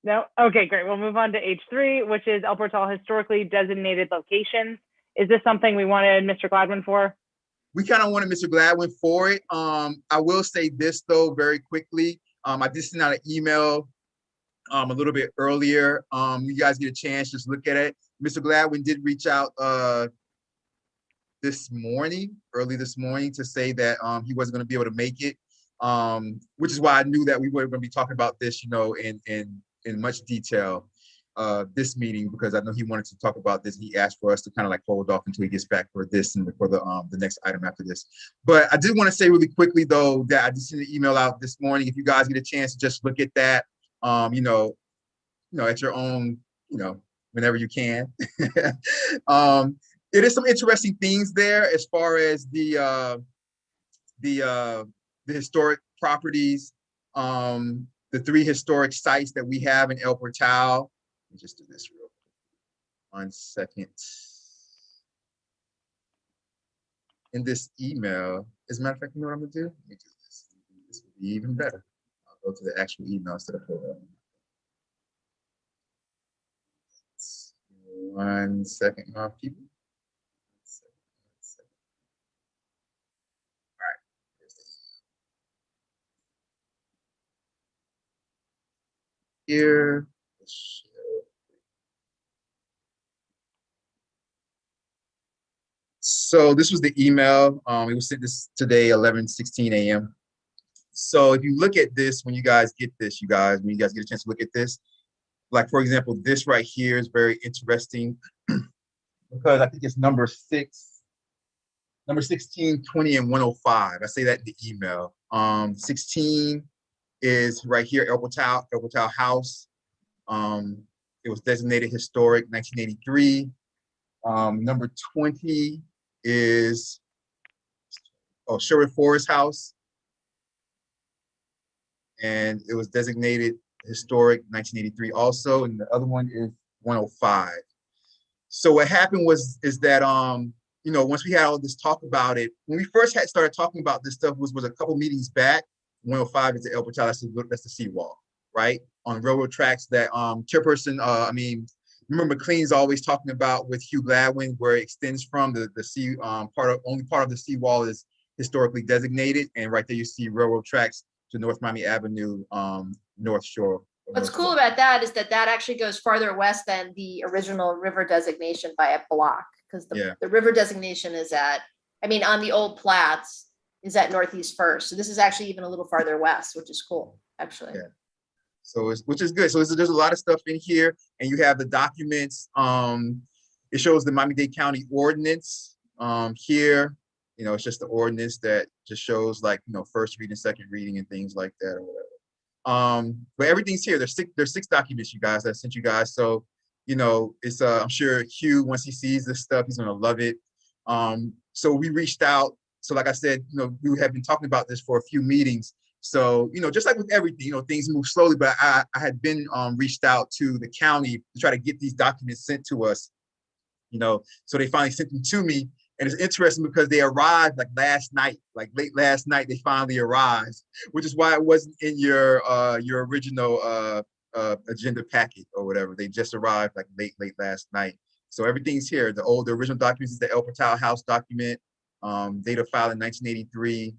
S2: No? Okay, great. We'll move on to H3, which is El Portal historically designated locations. Is this something we wanted Mr. Gladwin for?
S1: We kind of wanted Mr. Gladwin for it. I will say this though, very quickly. I did send out an email a little bit earlier. You guys get a chance, just look at it. Mr. Gladwin did reach out early this morning, to say that he wasn't going to be able to make it, which is why I knew that we were going to be talking about this, you know, in much detail this meeting, because I know he wanted to talk about this. He asked for us to kind of like hold off until he gets back for this and for the next item after this. But I did want to say really quickly though that I just sent an email out this morning. If you guys get a chance to just look at that, you know, at your own, you know, whenever you can. It is some interesting things there as far as the historic properties, the 3 historic sites that we have in El Portal. Let me just do this real quick. 1 second. In this email, as a matter of fact, you know what I'm gonna do? Let me do this. This will be even better. I'll go to the actual email instead of photo. 1 second, people. All right. Here. So this was the email. It was sent this today, 11:16 a.m. So if you look at this, when you guys get a chance to look at this, like for example, this right here is very interesting because I think it's number 6, number 16, 20, and 105. I say that in the email. 16 is right here, El Portal House. It was designated historic 1983. Number 20 is Sherwood Forest House. And it was designated historic 1983 also. And the other one is 105. So what happened is that, you know, once we had all this talk about it, when we first started talking about this stuff was a couple meetings back. 105 is the El Portal, that's the seawall, right? On railroad tracks that Chairperson, remember McLean's always talking about with Hugh Gladwin, where it extends from the sea, only part of the seawall is historically designated. And right there you see railroad tracks to North Miami Avenue, North Shore.
S3: What's cool about that is that actually goes farther west than the original river designation by a block, because the river designation is on the old plats is at Northeast First. So this is actually even a little farther west, which is cool, actually.
S1: Yeah. So which is good. So there's a lot of stuff in here, and you have the documents. It shows the Miami-Dade County ordinance Here, it's just the ordinance that just shows like, first reading, second reading and things like that or whatever. But everything's here. There's six documents, you guys, that I sent you guys. So, it's I'm sure Hugh, once he sees this stuff, he's gonna love it. So we reached out. So like I said, we have been talking about this for a few meetings. So, just like with everything, things move slowly, but I had been reached out to the county to try to get these documents sent to us, so they finally sent them to me. And it's interesting because they arrived like last night, like late last night, they finally arrived, which is why it wasn't in your original agenda packet or whatever. They just arrived like late last night. So everything's here. The original documents is the El Portal House document, date of file in 1983.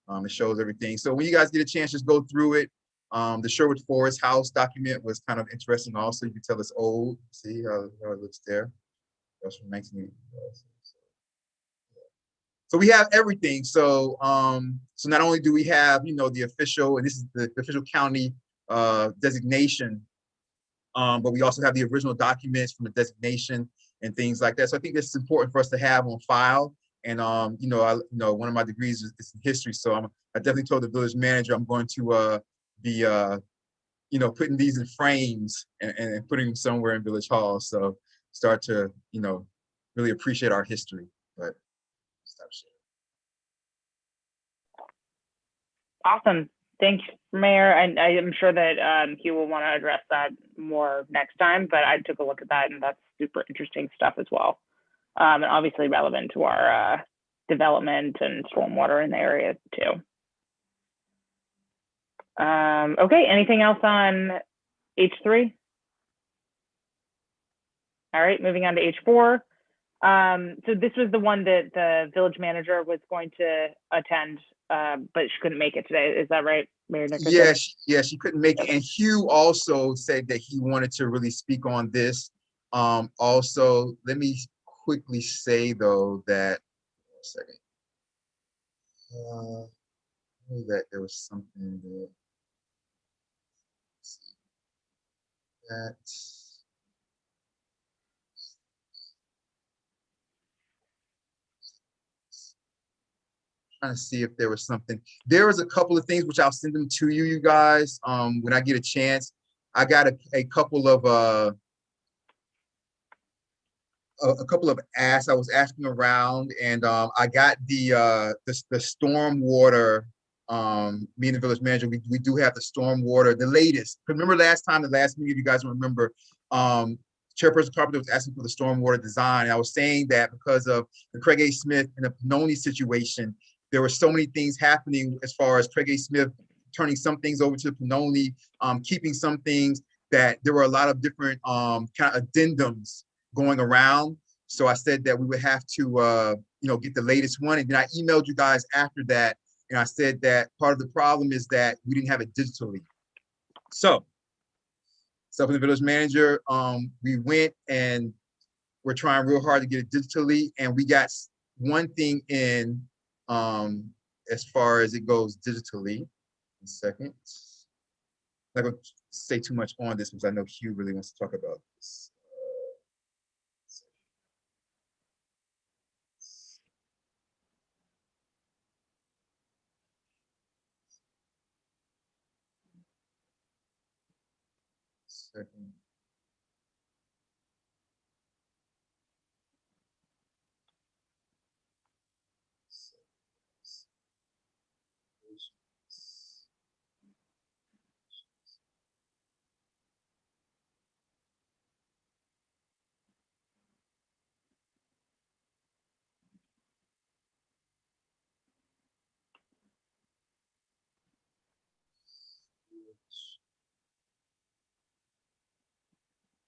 S1: It shows everything. So when you guys get a chance, just go through it. The Sherwood Forest House document was kind of interesting also. You can tell it's old. See how it looks there. That's from 1983. So we have everything. So so not only do we have, the official, and this is the official county designation, but we also have the original documents from the designation and things like that. So I think this is important for us to have on file. And one of my degrees is in history, so I definitely told the village manager I'm going to be putting these in frames and putting them somewhere in Village Hall. So start to really appreciate our history. But stop sharing.
S2: Awesome. Thanks, Mayor. And I am sure that Hugh will want to address that more next time, but I took a look at that and that's super interesting stuff as well. And obviously relevant to our development and stormwater in the area too. Okay, anything else on H3? All right, moving on to H4. So this was the one that the village manager was going to attend, but she couldn't make it today. Is that right, Mayor Nickerson?
S1: Yes, she couldn't make it. And Hugh also said that he wanted to really speak on this. Also, let me quickly say though that, that there was something that trying to see if there was something. There was a couple of things which I'll send them to you guys when I get a chance. I got a couple of asks. I was asking around, and I got the stormwater. Me and the village manager, we do have the stormwater, the latest. Remember last meeting, if you guys remember, Chairperson Carpenter was asking for the stormwater design. And I was saying that because of the Craig A. Smith and the Pannoni situation, there were so many things happening as far as Craig A. Smith turning some things over to Pannoni, keeping some things, that there were a lot of different kind of addendums going around. So I said that we would have to, get the latest one. And then I emailed you guys after that. And I said that part of the problem is that we didn't have it digitally. So, myself and the village manager, we went and we're trying real hard to get it digitally. And we got one thing in as far as it goes digitally. A second. I'm not going to say too much on this because I know Hugh really wants to talk about this. Second.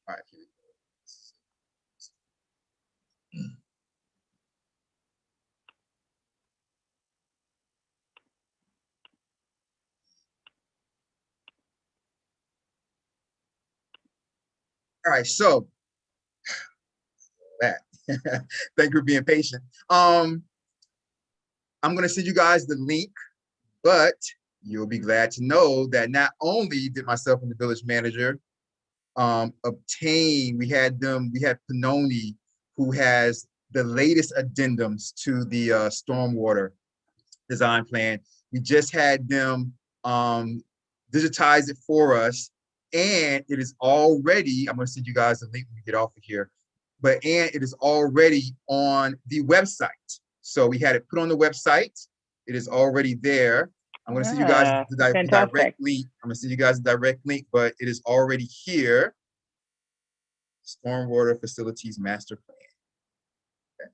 S1: All right, here we go. All right, so that. Thank you for being patient. I'm gonna send you guys the link, but you'll be glad to know that not only did myself and the village manager obtain, we had Pannoni, who has the latest addendums to the stormwater design plan. We just had them digitize it for us, and it is already, I'm going to send you guys a link when we get off of here, and it is already on the website. So we had it put on the website. It is already there. I'm going to send you guys the direct link. I'm going to send you guys the direct link, but it is already here. Stormwater Facilities Master Plan. Okay.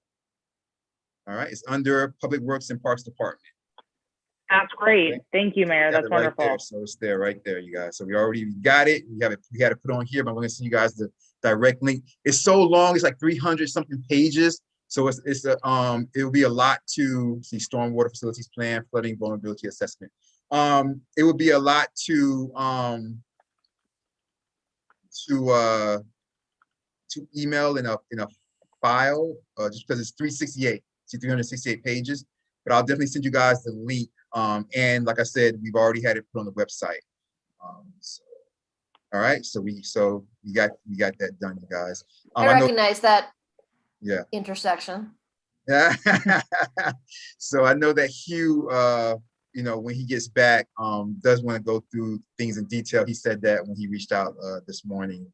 S1: All right, it's under Public Works and Parks Department.
S2: That's great. Okay. Thank you, Mayor. That's wonderful.
S1: There. So it's there, right there, you guys. So we already got it. We had to put on here, but I'm going to send you guys the direct link. It's so long. It's like 300 something pages. So it will be a lot to see stormwater facilities plan, flooding vulnerability assessment. It would be a lot to email in a file, just because it's 368 pages. But I'll definitely send you guys the link. And like I said, we've already had it put on the website. All right, so we got that done, you guys.
S3: I recognize that.
S1: Yeah.
S3: Intersection.
S1: Yeah. So I know that Hugh, when he gets back, does want to go through things in detail. He said that when he reached out this morning.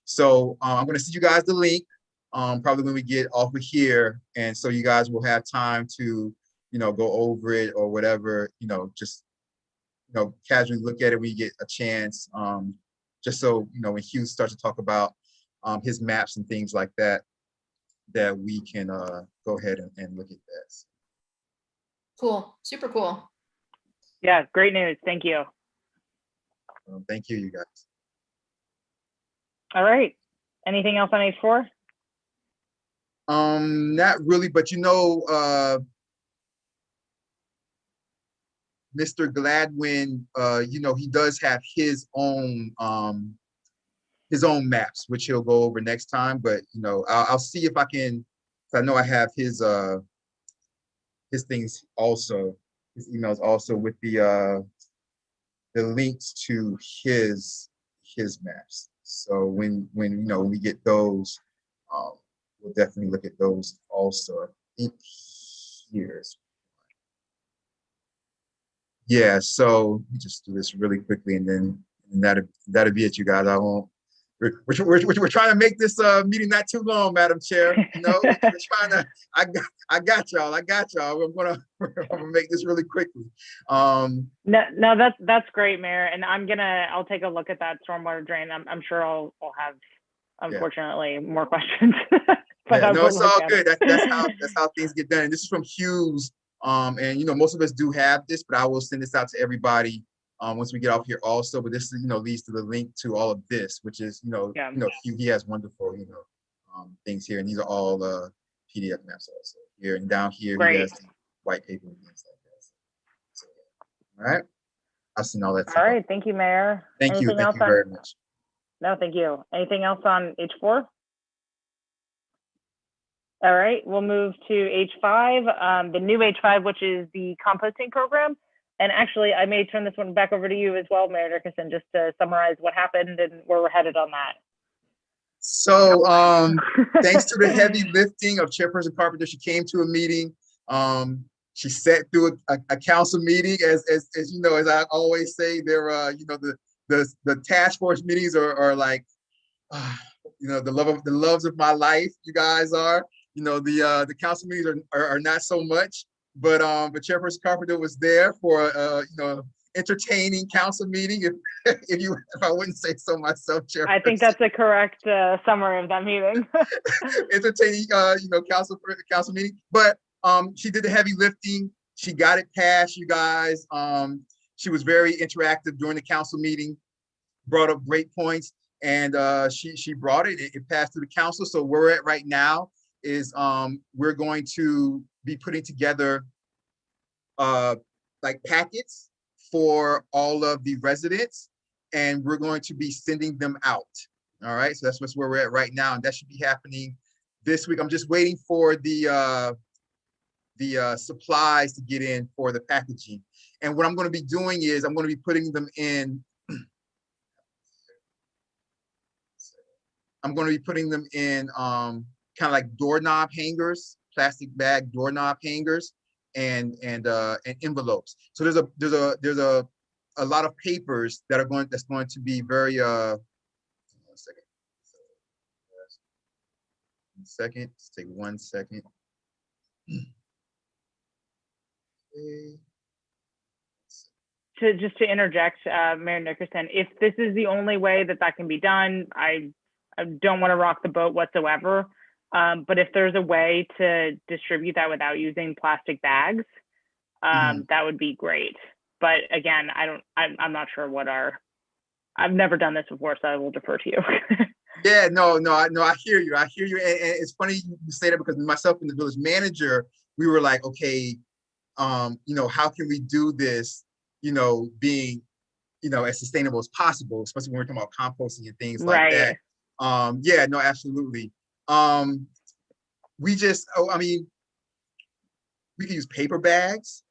S1: So I'm going to send you guys the link probably when we get off of here, and so you guys will have time to go over it or whatever, just casually look at it when you get a chance, just so when Hugh starts to talk about his maps and things like that, that we can go ahead and look at that.
S3: Cool. Super cool.
S2: Yeah, great news. Thank you.
S1: Thank you, you guys.
S2: All right. Anything else on H4?
S1: Not really, but Mr. Gladwin, he does have his own maps, which he'll go over next time. But I'll see if I can. I know I have his things also, his emails also with the links to his maps. So when we get those, we'll definitely look at those also. I think here's. Yeah, so we just do this really quickly, and then that'll be it, you guys. I won't. We're trying to make this meeting not too long, Madam Chair. We're trying to. I got y'all. I'm gonna make this really quickly.
S2: No, that's great, Mayor. And I'll take a look at that stormwater drain. I'm sure I'll have, unfortunately, more questions.
S1: But yeah, no, it's all good. That's how things get done. And this is from Hughes. And most of us do have this, but I will send this out to everybody once we get off here also. But this leads to the link to all of this, which is he has wonderful things here, and these are all PDF maps also here, and down here he has the white paper and things like that. So, all right, I'll send all that.
S2: All right, thank you, Mayor.
S1: Thank you very much.
S2: No, thank you. Anything else on H4? All right, we'll move to H5, the new H5, which is the composting program. And actually, I may turn this one back over to you as well, Mayor Dickerson, just to summarize what happened and where we're headed on that.
S1: So thanks to the heavy lifting of Chairperson Carpenter, she came to a meeting. She sat through a council meeting, as I always say, there the task force meetings are like, the loves of my life. You guys are. The council meetings are not so much, but Chairperson Carpenter was there for entertaining council meeting. If I wouldn't say so myself, Chairperson.
S2: I think that's a correct summary of that meeting.
S1: Entertaining, council meeting, but she did the heavy lifting. She got it passed, you guys. She was very interactive during the council meeting, brought up great points, and she brought it. It passed through the council. So where we're at right now is we're going to be putting together like packets for all of the residents, and we're going to be sending them out. All right, so that's where we're at right now, and that should be happening this week. I'm just waiting for the supplies to get in for the packaging, and what I'm going to be doing is I'm going to be putting them in. I'm going to be putting them in kind of like doorknob hangers, plastic bag doorknob hangers, and envelopes. So there's a lot of papers that's going to be very 1 second. 1 second. Let's take 1 second.
S2: Just to interject, Mayor Nickerson, if this is the only way that can be done, I don't want to rock the boat whatsoever. But if there's a way to distribute that without using plastic bags, that would be great. But again, I'm not sure I've never done this before, so I will defer to you.
S1: Yeah, no, I hear you. And it's funny you say that, because myself and the village manager, we were like, okay, how can we do this, being, as sustainable as possible, especially when we're talking about composting and things like that. Yeah, no, absolutely. We can use paper bags.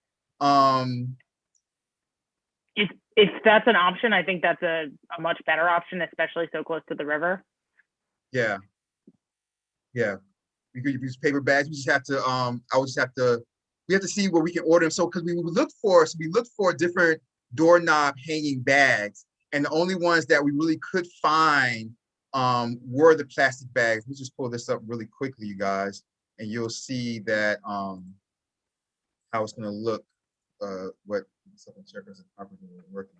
S2: If that's an option, I think that's a much better option, especially so close to the river.
S1: Yeah. We could use paper bags. We just have to, we have to see where we can order them. So, because we looked for different doorknob hanging bags, and the only ones that we really could find were the plastic bags. Let's just pull this up really quickly, you guys, and you'll see that how it's going to look. What checkers are properly working.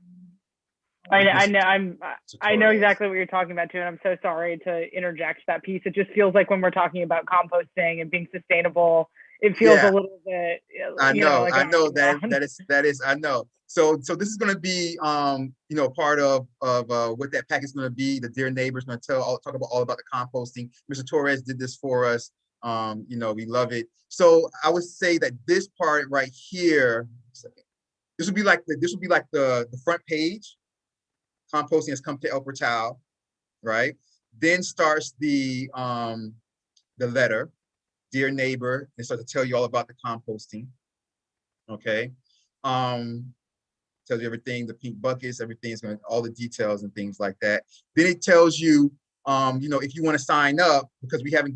S2: I know exactly what you're talking about too, and I'm so sorry to interject that piece. It just feels like when we're talking about composting and being sustainable, it feels a little bit.
S1: I know that is. I know. So this is going to be part of what that package is going to be. The Dear Neighbor is going to talk about all about the composting. Mr. Torres did this for us. We love it. So I would say that this part right here, this would be like the front page. Composting has come to El Portal, right? Then starts the letter, Dear Neighbor, and start to tell you all about the composting. Okay. Tells you everything, the pink buckets, everything's going, all the details and things like that. Then it tells you, if you want to sign up, because we haven't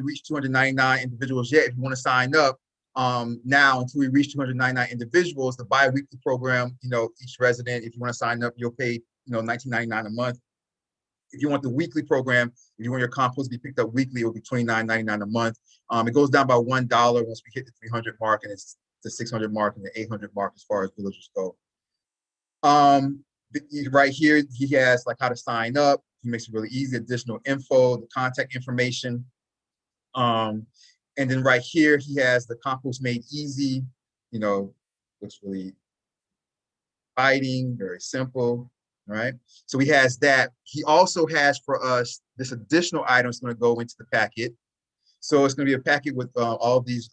S1: reached 299 individuals yet. If you want to sign up now until we reach 299 individuals, the bi-weekly program, each resident, if you want to sign up, you'll pay $19.99 a month. If you want the weekly program, if you want your compost to be picked up weekly, it will be $29.99 a month. It goes down by $1 once we hit the 300 mark, and it's the 600 mark and the 800 mark as far as villagers go. Right here, he has like how to sign up. He makes it really easy, additional info, the contact information. And then right here, he has the compost made easy, looks really exciting, very simple. Right. So he has that. He also has for us this additional item is going to go into the packet. So it's going to be a packet with all of these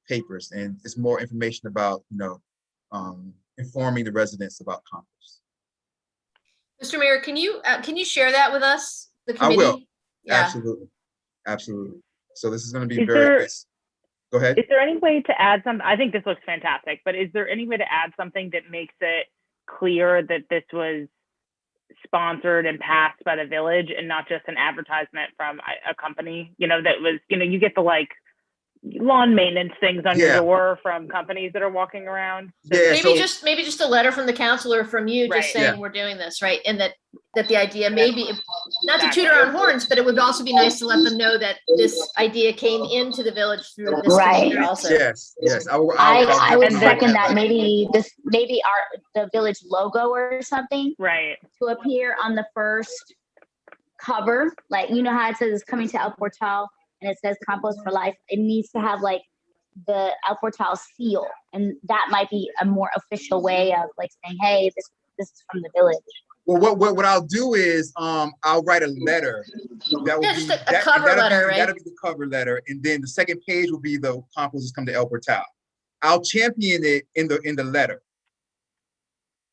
S1: papers, and it's more information about, informing the residents about compost.
S3: Mr. Mayor, can you share that with us, the committee?
S1: I will.
S3: Yeah.
S1: Absolutely. So this is going to be very nice. Go ahead.
S2: Is there any way to add something? I think this looks fantastic, but is there any way to add something that makes it clear that this was sponsored and passed by the village and not just an advertisement from a company, that was, you get the like lawn maintenance things on your door from companies that are walking around.
S3: So maybe just a letter from the counselor from you, just saying we're doing this, right? And that the idea, maybe not to toot our own horns, but it would also be nice to let them know that this idea came into the village through this community also.
S1: Yes.
S8: I would second that. Maybe the village logo or something,
S2: right,
S8: to appear on the first cover, like how it says coming to El Portal and it says compost for life. It needs to have like the El Portal seal, and that might be a more official way of like saying, hey, this is from the village.
S1: Well, what I'll do is I'll write a letter. That will be
S3: a cover letter, right?
S1: That'll be the cover letter, and then the second page will be the compost has come to El Portal. I'll champion it in the letter.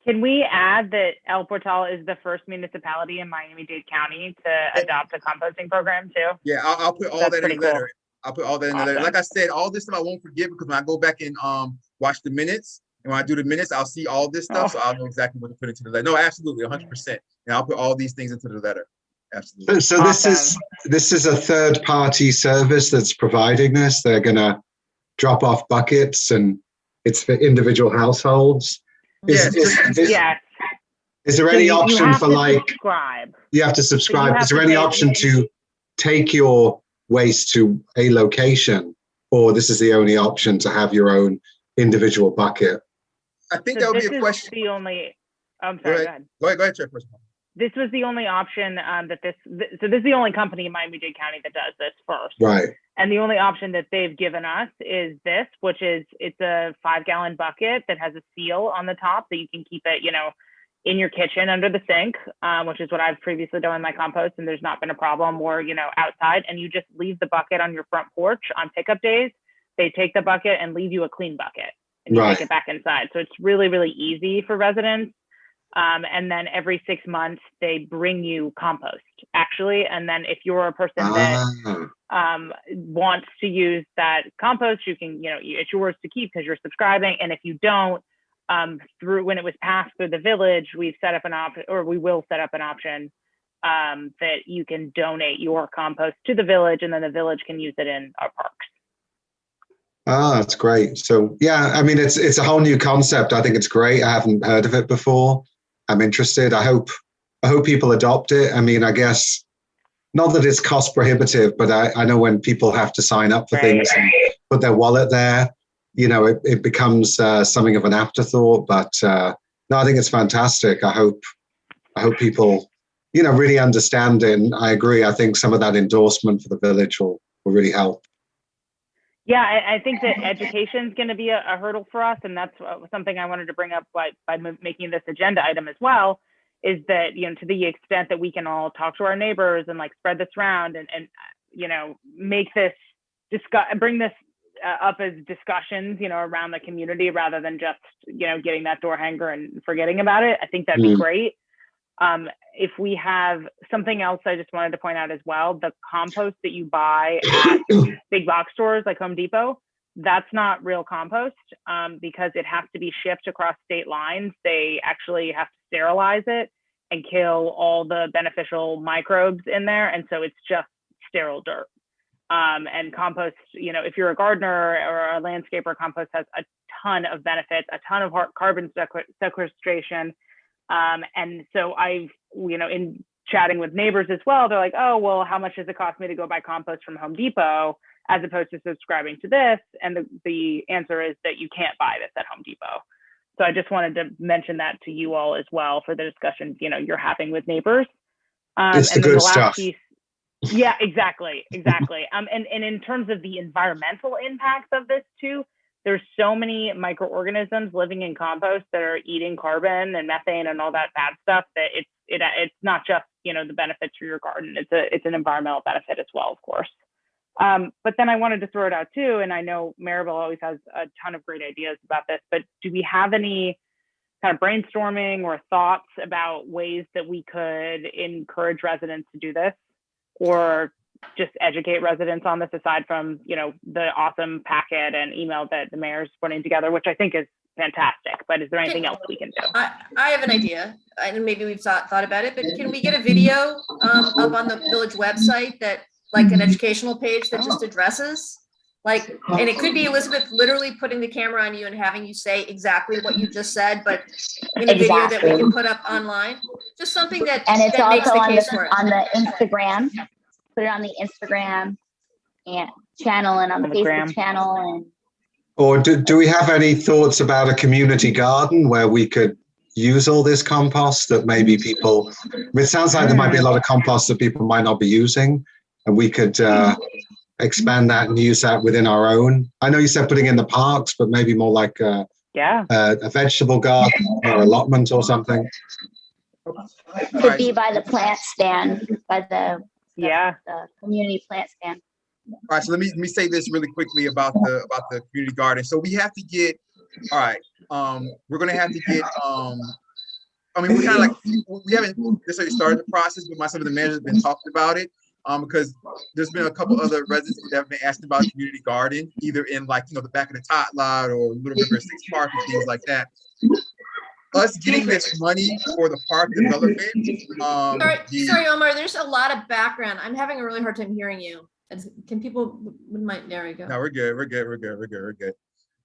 S2: Can we add that El Portal is the first municipality in Miami-Dade County to adopt a composting program too?
S1: Yeah, I'll put all that in the letter. I'll put all that in the letter. Like I said, all this stuff I won't forget, because when I go back and watch the minutes, and when I do the minutes, I'll see all this stuff, so I'll know exactly what to put into the letter. No, absolutely, 100%. And I'll put all these things into the letter. Absolutely.
S6: So this is a third party service that's providing this. They're gonna drop off buckets and it's for individual households.
S1: Yes.
S6: Is there any option for like
S2: subscribe.
S6: You have to subscribe? Is there
S2: to
S6: any
S2: say-
S6: option to take your waste to a location, or this is the only option to have your own individual bucket?
S1: I think
S2: So
S1: that would be
S2: this
S1: a
S2: is
S1: question.
S2: the only, I'm sorry, go ahead.
S1: Go ahead, Chair. First.
S2: This was the only option so this is the only company in Miami-Dade County that does this first.
S6: Right.
S2: And the only option that they've given us is this, which is it's a 5-gallon bucket that has a seal on the top so you can keep it, in your kitchen under the sink, which is what I've previously done in my compost, and there's not been a problem, or, outside, and you just leave the bucket on your front porch on pickup days. They take the bucket and leave you a clean bucket and you take it back inside. So it's really, really easy for residents. And then every 6 months they bring you compost, actually. And then if you're a person that wants to use that compost, you can, it's yours to keep because you're subscribing. And if you don't, when it was passed through the village, we've set up an option, or we will set up an option that you can donate your compost to the village, and then the village can use it in our parks.
S6: That's great. So yeah, I mean, it's a whole new concept. I think it's great. I haven't heard of it before. I'm interested. I hope people adopt it. I mean, I guess not that it's cost prohibitive, but I know when people have to sign up for things and put their wallet there, it becomes something of an afterthought. But no, I think it's fantastic. I hope people, really understand it. And I agree. I think some of that endorsement for the village will really help.
S2: Yeah, I think that education is going to be a hurdle for us, and that's something I wanted to bring up by making this agenda item as well. Is that to the extent that we can all talk to our neighbors and like spread this around and make this bring this up as discussions around the community rather than just getting that door hanger and forgetting about it. I think that'd be great. If we have something else, I just wanted to point out as well, the compost that you buy at big box stores like Home Depot, that's not real compost because it has to be shipped across state lines. They actually have to sterilize it and kill all the beneficial microbes in there. And so it's just sterile dirt. And compost, if you're a gardener or a landscaper, compost has a ton of benefits, a ton of carbon sequestration. And so I've, in chatting with neighbors as well, they're like, oh, well, how much does it cost me to go buy compost from Home Depot as opposed to subscribing to this? And the answer is that you can't buy this at Home Depot. So I just wanted to mention that to you all as well for the discussion, you're having with neighbors.
S6: It's the good stuff.
S2: Yeah, exactly. And in terms of the environmental impacts of this too, there's so many microorganisms living in compost that are eating carbon and methane and all that bad stuff that it's not just the benefits for your garden. It's an environmental benefit as well, of course. But then I wanted to throw it out too, and I know Maribel always has a ton of great ideas about this. But do we have any kind of brainstorming or thoughts about ways that we could encourage residents to do this, or just educate residents on this aside from, the awesome packet and email that the mayor's putting together, which I think is fantastic, but is there anything else we can do?
S3: I have an idea, and maybe we've thought about it, but can we get a video up on the village website that like an educational page that just addresses and it could be Elizabeth literally putting the camera on you and having you say exactly what you just said, but in a video that we can put up online, just something that,
S8: and it's
S3: that makes
S8: also
S3: the case for it.
S8: on the Instagram. Put it on the Instagram and channel and on the Facebook channel. And
S6: or do we have any thoughts about a community garden where we could use all this compost that maybe people, it sounds like there might be a lot of compost that people might not be using, and we could expand that and use that within our own. I know you said putting in the parks, but maybe more like a vegetable garden or allotment or something.
S8: Could be by the plant stand, by the community plant stand.
S1: All right, so let me say this really quickly about the community garden. So we have to get, all right, we're gonna have to get, I mean, we're kind of like, we haven't necessarily started the process, but myself and the manager have been talking about it, because there's been a couple other residents that have been asking about community garden, either in like, the back of the tot lot or Little River Estates Park and things like that. us getting this money for the park development.
S3: Sorry, Omar, there's a lot of background. I'm having a really hard time hearing you. Can people, there we go.
S1: No, we're good.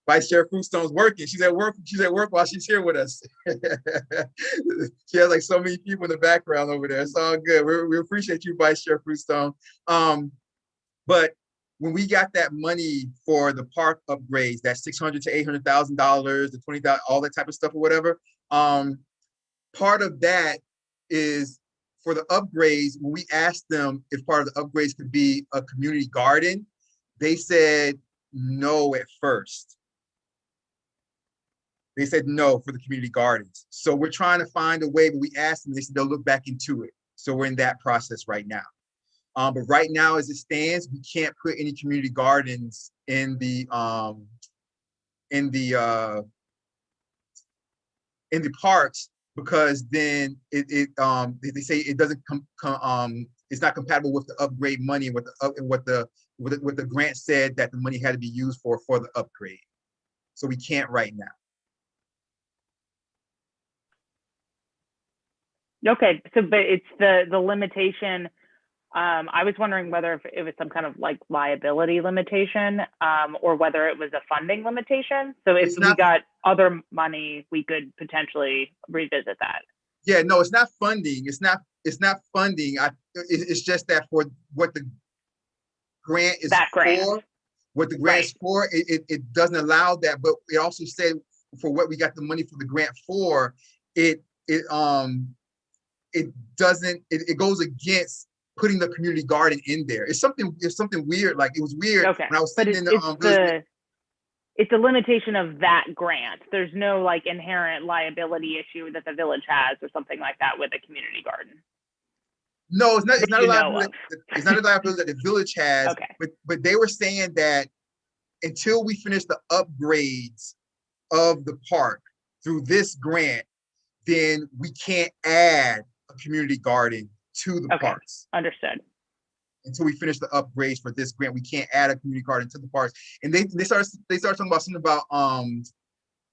S1: Vice Chair Fruitstone's working. She's at work while she's here with us. She has like so many people in the background over there. It's all good. We appreciate you, Vice Chair Fruitstone. But when we got that money for the park upgrades, that $600,000 to $800,000, the $20,000, all that type of stuff or whatever, part of that is for the upgrades. When we asked them if part of the upgrades could be a community garden, they said no at first. They said no for the community gardens. So we're trying to find a way, but we asked them, they said they'll look back into it. So we're in that process right now. But right now, as it stands, we can't put any community gardens in the parks, because then they say it doesn't it's not compatible with the upgrade money and what the grant said that the money had to be used for the upgrade. So we can't right now.
S2: Okay, so but it's the limitation. I was wondering whether if it was some kind of like liability limitation, or whether it was a funding limitation. So if we got other money, we could potentially revisit that.
S1: Yeah, no, it's not funding. It's not funding. It's just that for what the grant is for, what the grant is for, it doesn't allow that. But it also said for what we got the money for the grant for, it goes against putting the community garden in there. It's something weird. Like it was weird when I was sitting in the
S2: it's a limitation of that grant. There's no like inherent liability issue that the village has or something like that with a community garden.
S1: No, it's not a liability. It's not a liability that the village has. Okay. But they were saying that until we finish the upgrades of the park through this grant, then we can't add a community garden to the parks.
S2: Understood.
S1: Until we finish the upgrades for this grant, we can't add a community garden to the parks. And they start talking about something about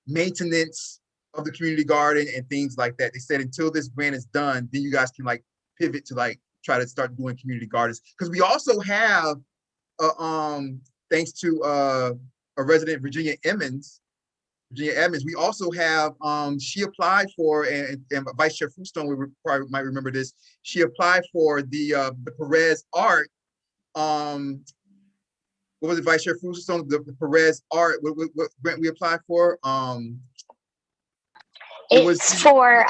S1: maintenance of the community garden and things like that. They said until this grant is done, then you guys can like pivot to like try to start doing community gardens. Because we also have thanks to a resident, Virginia Emmons, we also have, she applied for, and Vice Chair Fruitstone might remember this, she applied for the Perez Art, what was it, Vice Chair Fruitstone, the Perez Art, what grant we applied for?
S8: It's for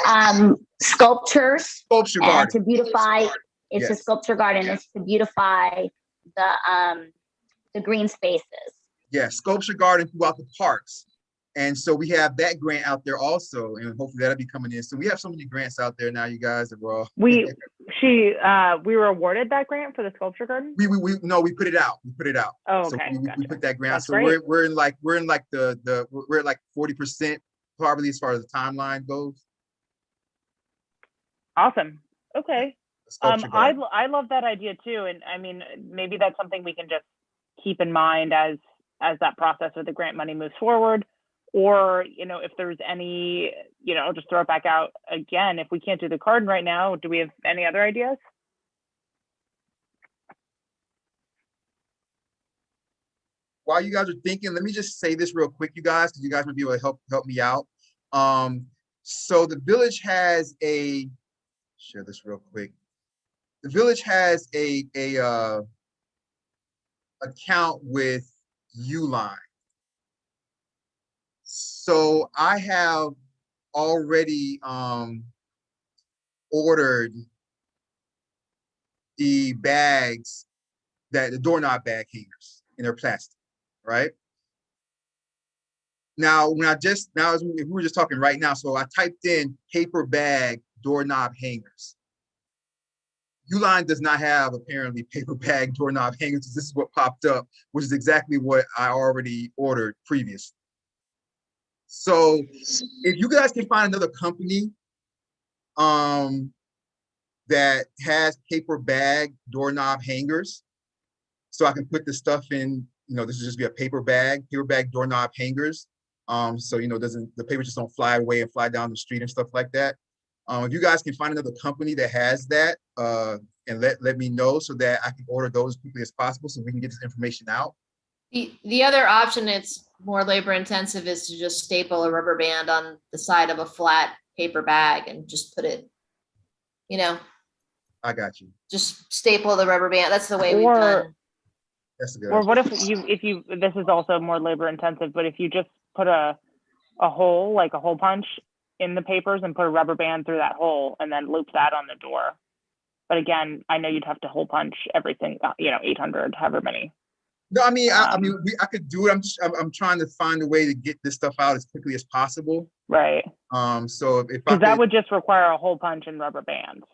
S8: sculptures.
S1: Sculpture garden.
S8: To beautify, it's a sculpture garden, it's to beautify the green spaces.
S1: Yeah, sculpture garden throughout the parks. And so we have that grant out there also, and hopefully that'll be coming in. So we have so many grants out there now, you guys, that we're all.
S2: We were awarded that grant for the sculpture garden?
S1: We put it out. We put it out.
S2: Oh, okay.
S1: So we put that grant.
S2: That's
S1: so
S2: great.
S1: we're at like 40% probably as far as the timeline goes.
S2: Awesome. Okay. I love that idea too. And I mean, maybe that's something we can just keep in mind as that process with the grant money moves forward. Or, if there's any, I'll just throw it back out again. If we can't do the garden right now, do we have any other ideas?
S1: While you guys are thinking, let me just say this real quick, you guys, because you guys might be able to help me out. So the village has share this real quick. The village has a account with Uline. So I have already ordered the bags, the doorknob bag hangers, and they're plastic, right? Now, as we were just talking right now, so I typed in paper bag doorknob hangers. Uline does not have apparently paper bag doorknob hangers. This is what popped up, which is exactly what I already ordered previously. So if you guys can find another company that has paper bag doorknob hangers, so I can put the stuff in, this will just be a paper bag doorknob hangers. So, you know, the paper just don't fly away and fly down the street and stuff like that. If you guys can find another company that has that, and let me know so that I can order those as quickly as possible so we can get this information out.
S3: The other option that's more labor intensive is to just staple a rubber band on the side of a flat paper bag and just put it, you know,
S1: I got you.
S3: just staple the rubber band. That's the way we've done.
S1: That's a good.
S2: Or what if you this is also more labor intensive, but if you just put a hole, like a hole punch in the papers and put a rubber band through that hole and then loop that on the door. But again, I know you'd have to hole punch everything, you know, 800, however many.
S1: No, I mean, I could do it. I'm trying to find a way to get this stuff out as quickly as possible.
S2: Right.
S1: So if
S2: because that would just require a hole punch and rubber bands.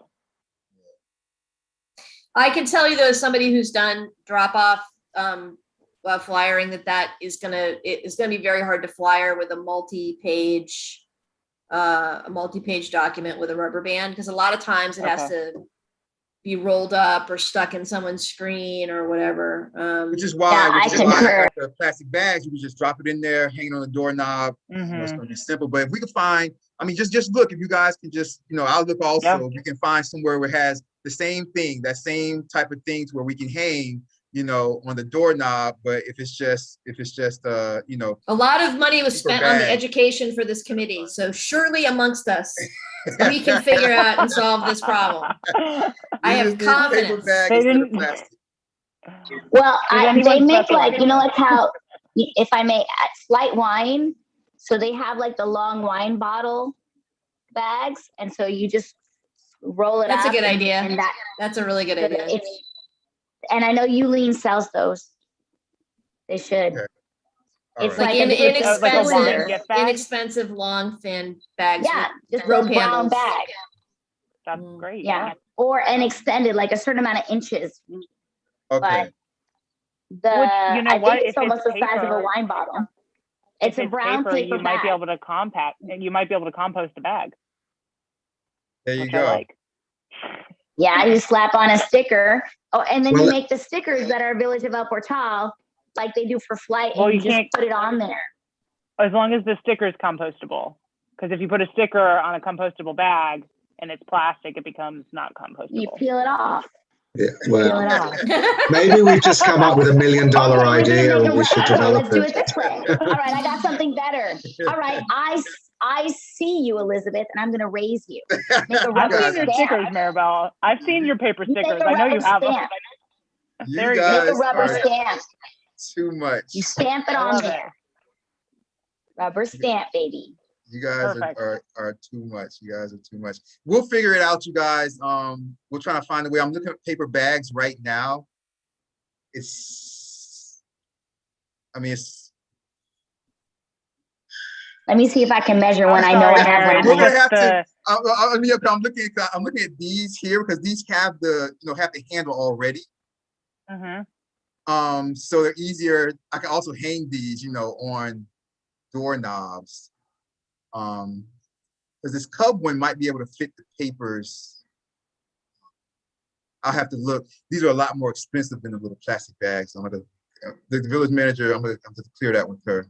S3: I can tell you though, as somebody who's done drop off flyering, that is gonna be very hard to flyer with a multi-page document with a rubber band, because a lot of times it has to be rolled up or stuck in someone's screen or whatever.
S1: Which is why the plastic bags, you can just drop it in there, hang it on the doorknob. You know, it's gonna be simple. But if we can find, I mean, just look, if you guys can just, you know, I'll look also, if we can find somewhere where it has the same thing, that same type of things where we can hang, you know, on the doorknob. But if it's just you know,
S3: a lot of money was spent on the education for this committee, so surely amongst us we can figure out and solve this problem. I have confidence.
S8: Well, they make like, you know, like how, if I may, at Flight Wine, so they have like the long wine bottle bags, and so you just roll it up.
S3: That's a good idea. And that's a really good idea.
S8: And I know Uline sells those. They should.
S1: Okay.
S8: It's
S1: right.
S8: like
S3: inexpensive, long, thin bags.
S8: Yeah, just
S3: rope
S8: a brown
S3: handles.
S8: bag.
S2: That's great.
S8: Yeah, or an extended, like a certain amount of inches.
S1: Okay.
S8: But
S2: you know
S8: I
S2: what?
S8: think it's almost the size of a wine bottle. It's a brown paper
S2: you might
S8: bag.
S2: be able to you might be able to compost a bag.
S1: There you go.
S8: Yeah, you slap on a sticker. Oh, and then you make the stickers that are Village of El Portal, like they do for Flight, and you just put it on there.
S2: As long as the sticker is compostable. Because if you put a sticker on a compostable bag and it's plastic, it becomes not compostable.
S8: You peel it off.
S6: Yeah, well, maybe we've just come up with $1 million idea and we should develop
S8: it. Let's do it this way. All right, I got something better. All right, I see you, Elizabeth, and I'm going to raise you. Make a rubber
S2: I've seen your stickers, Maribel. I've seen your paper stickers. I know you have them.
S1: You guys
S8: make a rubber stamp.
S1: Too much.
S8: You stamp it on there. Rubber stamp, baby.
S1: You guys are too much. You guys are too much. We'll figure it out, you guys. We'll try to find a way. I'm looking at paper bags right now.
S8: Let me see if I can measure one. I know I have one.
S1: We're gonna have to. I'm looking at these here because these have the handle already. So they're easier. I can also hang these, on doorknobs. Because this cub one might be able to fit the papers. I'll have to look. These are a lot more expensive than the little plastic bags. So the village manager, I'm gonna clear that with her.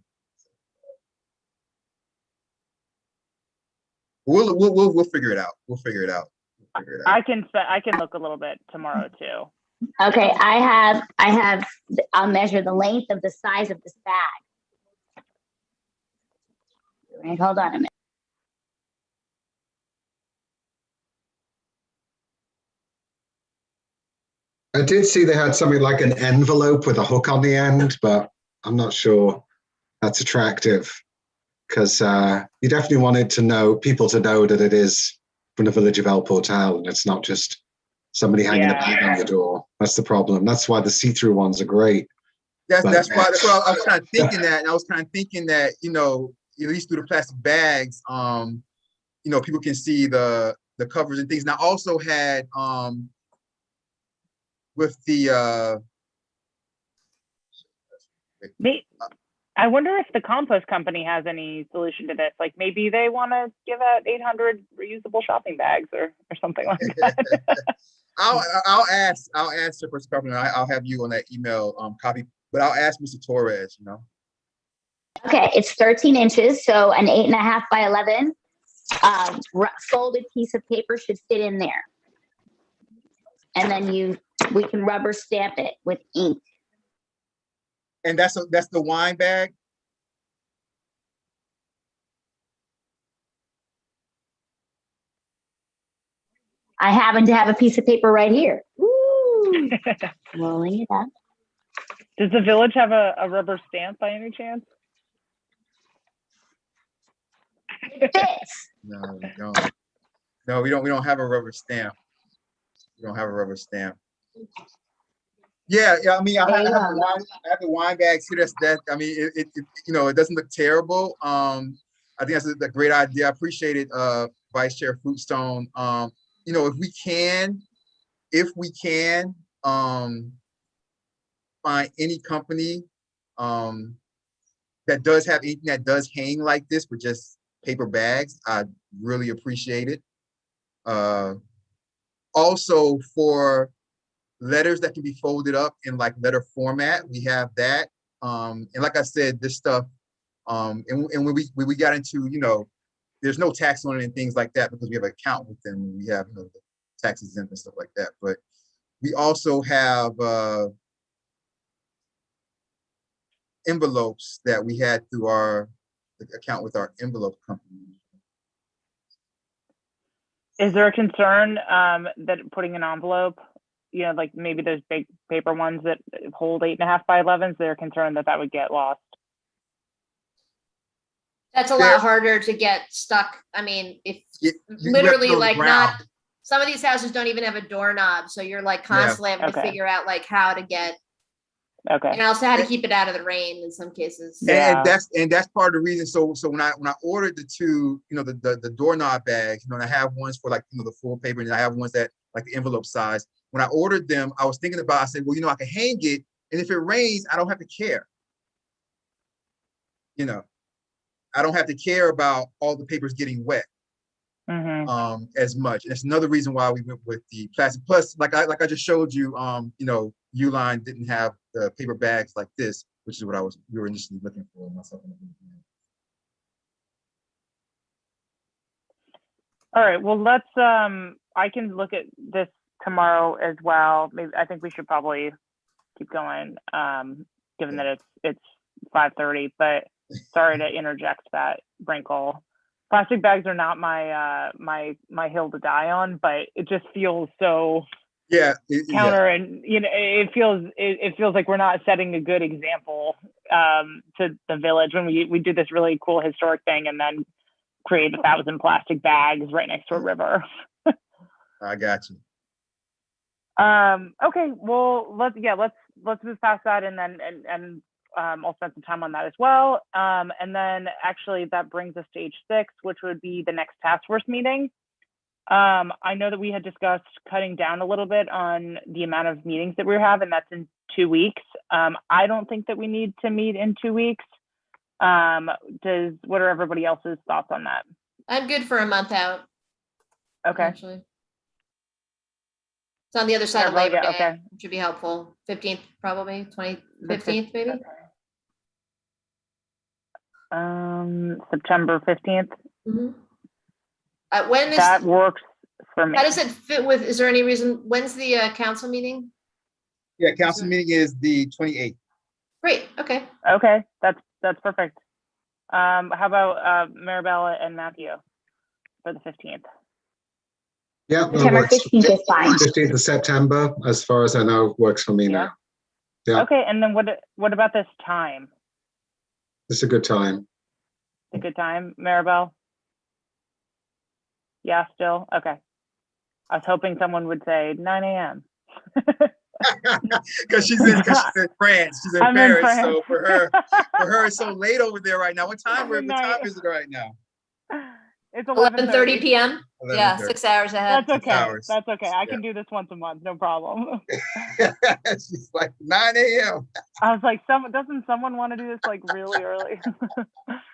S1: We'll figure it out. We'll figure it out.
S2: I can look a little bit tomorrow too.
S8: Okay, I'll measure the length of the size of this bag. Right, hold on a minute.
S6: I did see they had something like an envelope with a hook on the end, but I'm not sure that's attractive because you definitely wanted people to know that it is from the village of El Portal and it's not just somebody hanging a bag on your door. That's the problem. That's why the see-through ones are great.
S1: That's why I was kind of thinking that, and I was kind of thinking that, at least through the plastic bags, people can see the covers and things. And I also had with the
S2: I wonder if the compost company has any solution to this. Like maybe they want to give out 800 reusable shopping bags or something like that.
S1: I'll ask Surplus Company. I'll have you on that email copy, but I'll ask Mr. Torres.
S8: Okay, it's 13 inches, so an 8.5 by 11 folded piece of paper should fit in there. And then we can rubber stamp it with ink.
S1: And that's the wine bag?
S8: I happen to have a piece of paper right here. Woo! Rolling it up.
S2: Does the village have a rubber stamp by any chance?
S8: Fits.
S1: No, we don't. No, we don't have a rubber stamp. We don't have a rubber stamp. Yeah, I mean, I have the wine bags here. I mean, it it doesn't look terrible. I think that's a great idea. I appreciate it, Vice Chair Fruitstone. If we can find any company that does have anything that does hang like this with just paper bags, I'd really appreciate it. Also, for letters that can be folded up in like letter format, we have that. And like I said, this stuff, and when we got into, there's no tax on it and things like that because we have an account with them. We have the tax exempt and stuff like that. But we also have envelopes that we had through our account with our envelope company.
S2: Is there a concern that putting an envelope, like maybe those big paper ones that hold 8.5 by 11s, is there a concern that would get lost?
S3: That's a lot harder to get stuck. I mean, if literally like not, some of these houses don't even have a doorknob. So you're like constantly having to figure out like how to get, and also how to keep it out of the rain in some cases.
S1: Yeah. And that's part of the reason. So when I ordered the two, the doorknob bags, and I have ones for like, the full paper, and I have ones that like the envelope size. When I ordered them, I was thinking about, I said, well, I can hang it. And if it rains, I don't have to care. I don't have to care about all the papers getting wet as much. And that's another reason why we went with the plastic. Plus, like I just showed you, Uline didn't have the paper bags like this, which is what we were initially looking for myself.
S2: All right, well, let's, I can look at this tomorrow as well. Maybe, I think we should probably keep going, given that it's 5:30, but sorry to interject that, Brinkle. Plastic bags are not my hill to die on, but it just feels so counter, and it feels like we're not setting a good example to the village when we do this really cool historic thing and then create 1,000 plastic bags right next to a river.
S1: I got you.
S2: Okay, well, let's move past that, and then I'll spend some time on that as well. And then actually that brings us to stage 6, which would be the next task force meeting. I know that we had discussed cutting down a little bit on the amount of meetings that we have, and that's in 2 weeks. I don't think that we need to meet in 2 weeks. What are everybody else's thoughts on that?
S3: I'm good for a month out.
S2: Okay.
S3: Actually. It's on the other side of Labor Day.
S2: Okay.
S3: Which should be helpful. 15th, probably. 15th, maybe?
S2: September 15th.
S3: Mm-hmm.
S2: That works for me.
S3: How does it fit with, is there any reason, when's the council meeting?
S1: Yeah, council meeting is the 28th.
S3: Great, okay.
S2: Okay, that's perfect. How about Maribel and Matthew for the 15th?
S6: Yeah, that
S8: September
S6: works.
S8: 15th is fine.
S6: 15th of September, as far as I know, works for me now. Yeah.
S2: Okay, and then what about this time?
S6: It's a good time.
S2: It's a good time, Maribel? Yeah, still? Okay. I was hoping someone would say 9 a.m.
S1: Because she's in France. She's in Paris. So for her, it's so late over there right now. What time is it right now?
S2: It's
S3: 11:30 p.m.
S1: 11:30.
S3: Yeah, 6 hours ahead.
S2: That's okay.
S1: 6 hours.
S2: That's okay. I can do this once a month, no problem.
S1: She's like 9 a.m.
S2: I was like, doesn't someone want to do this like really early?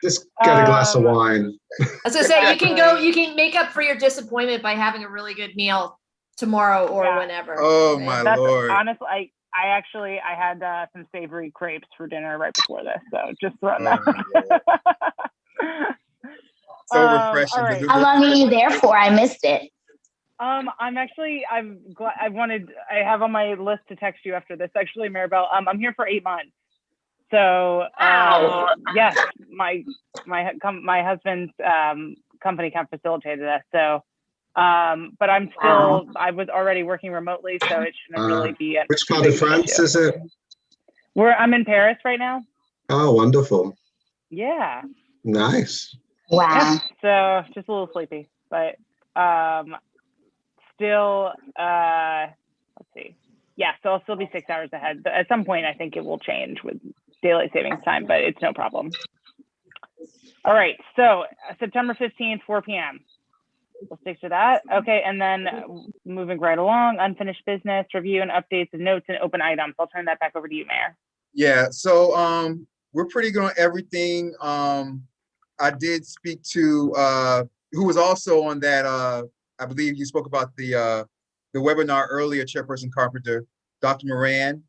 S6: Just get a glass of wine.
S3: I was gonna say, you can make up for your disappointment by having a really good meal tomorrow or whenever.
S1: Oh
S3: right?
S1: my Lord.
S2: Honestly, I had some savory crepes for dinner right before this, so just throwing that.
S1: So refreshing.
S2: All right.
S8: How long are you there for? I missed it.
S2: I'm glad I have on my list to text you after this, actually, Maribel. I'm here for 8 months. So yes, my husband's company kind of facilitated us. So but I'm still, I was already working remotely, so it shouldn't really be a
S6: which part of France is it?
S2: I'm in Paris right now.
S6: Oh, wonderful.
S2: Yeah.
S6: Nice.
S8: Wow.
S2: Yeah, so just a little sleepy, but still let's see. Yeah, so I'll still be 6 hours ahead. But at some point I think it will change with daylight savings time, but it's no problem. All right, so September 15th, 4 p.m. We'll stick to that. Okay, and then moving right along, unfinished business, review and updates of notes and open items. I'll turn that back over to you, Mayor.
S1: Yeah, so we're pretty good on everything. I did speak to who was also on that. I believe you spoke about the webinar earlier, Chairperson Carpenter, Dr. Moran.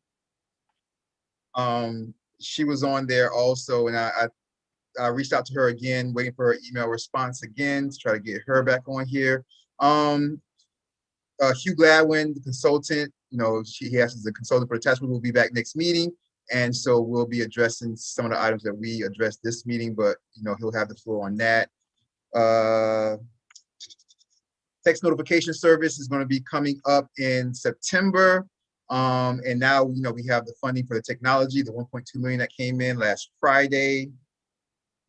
S1: She was on there also, and I reached out to her again, waiting for her email response again to try to get her back on here. Hugh Gladwin, the consultant, he has as a consultant for the task force, will be back next meeting. And so we'll be addressing some of the items that we addressed this meeting, but he'll have the floor on that. Text notification service is going to be coming up in September. And now, we have the funding for the technology, the 1.2 million that came in last Friday.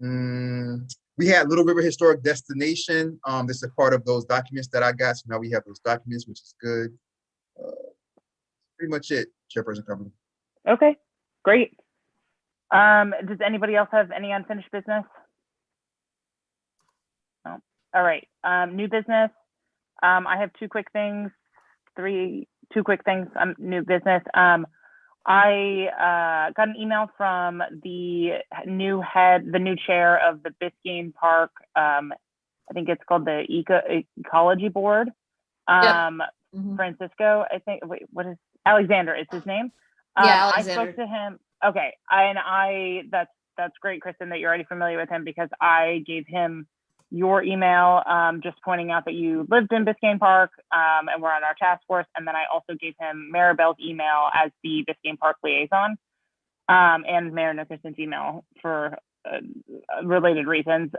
S1: We had Little River Historic Destination. This is a part of those documents that I got. So now we have those documents, which is good. Pretty much it, Chairperson Company.
S2: Okay, great. Does anybody else have any unfinished business? No. All right, new business. I have two quick things, new business. I got an email from the new chair of the Biscayne Park. I think it's called the Ecology Board. Francisco, I think. Wait, what is Alexander? Is his name?
S3: Yeah, Alexander.
S2: I spoke to him. Okay, that's great, Kristen, that you're already familiar with him, because I gave him your email, just pointing out that you lived in Biscayne Park and were on our task force. And then I also gave him Maribel's email as the Biscayne Park liaison, and Mayor Nickerson's email for related reasons.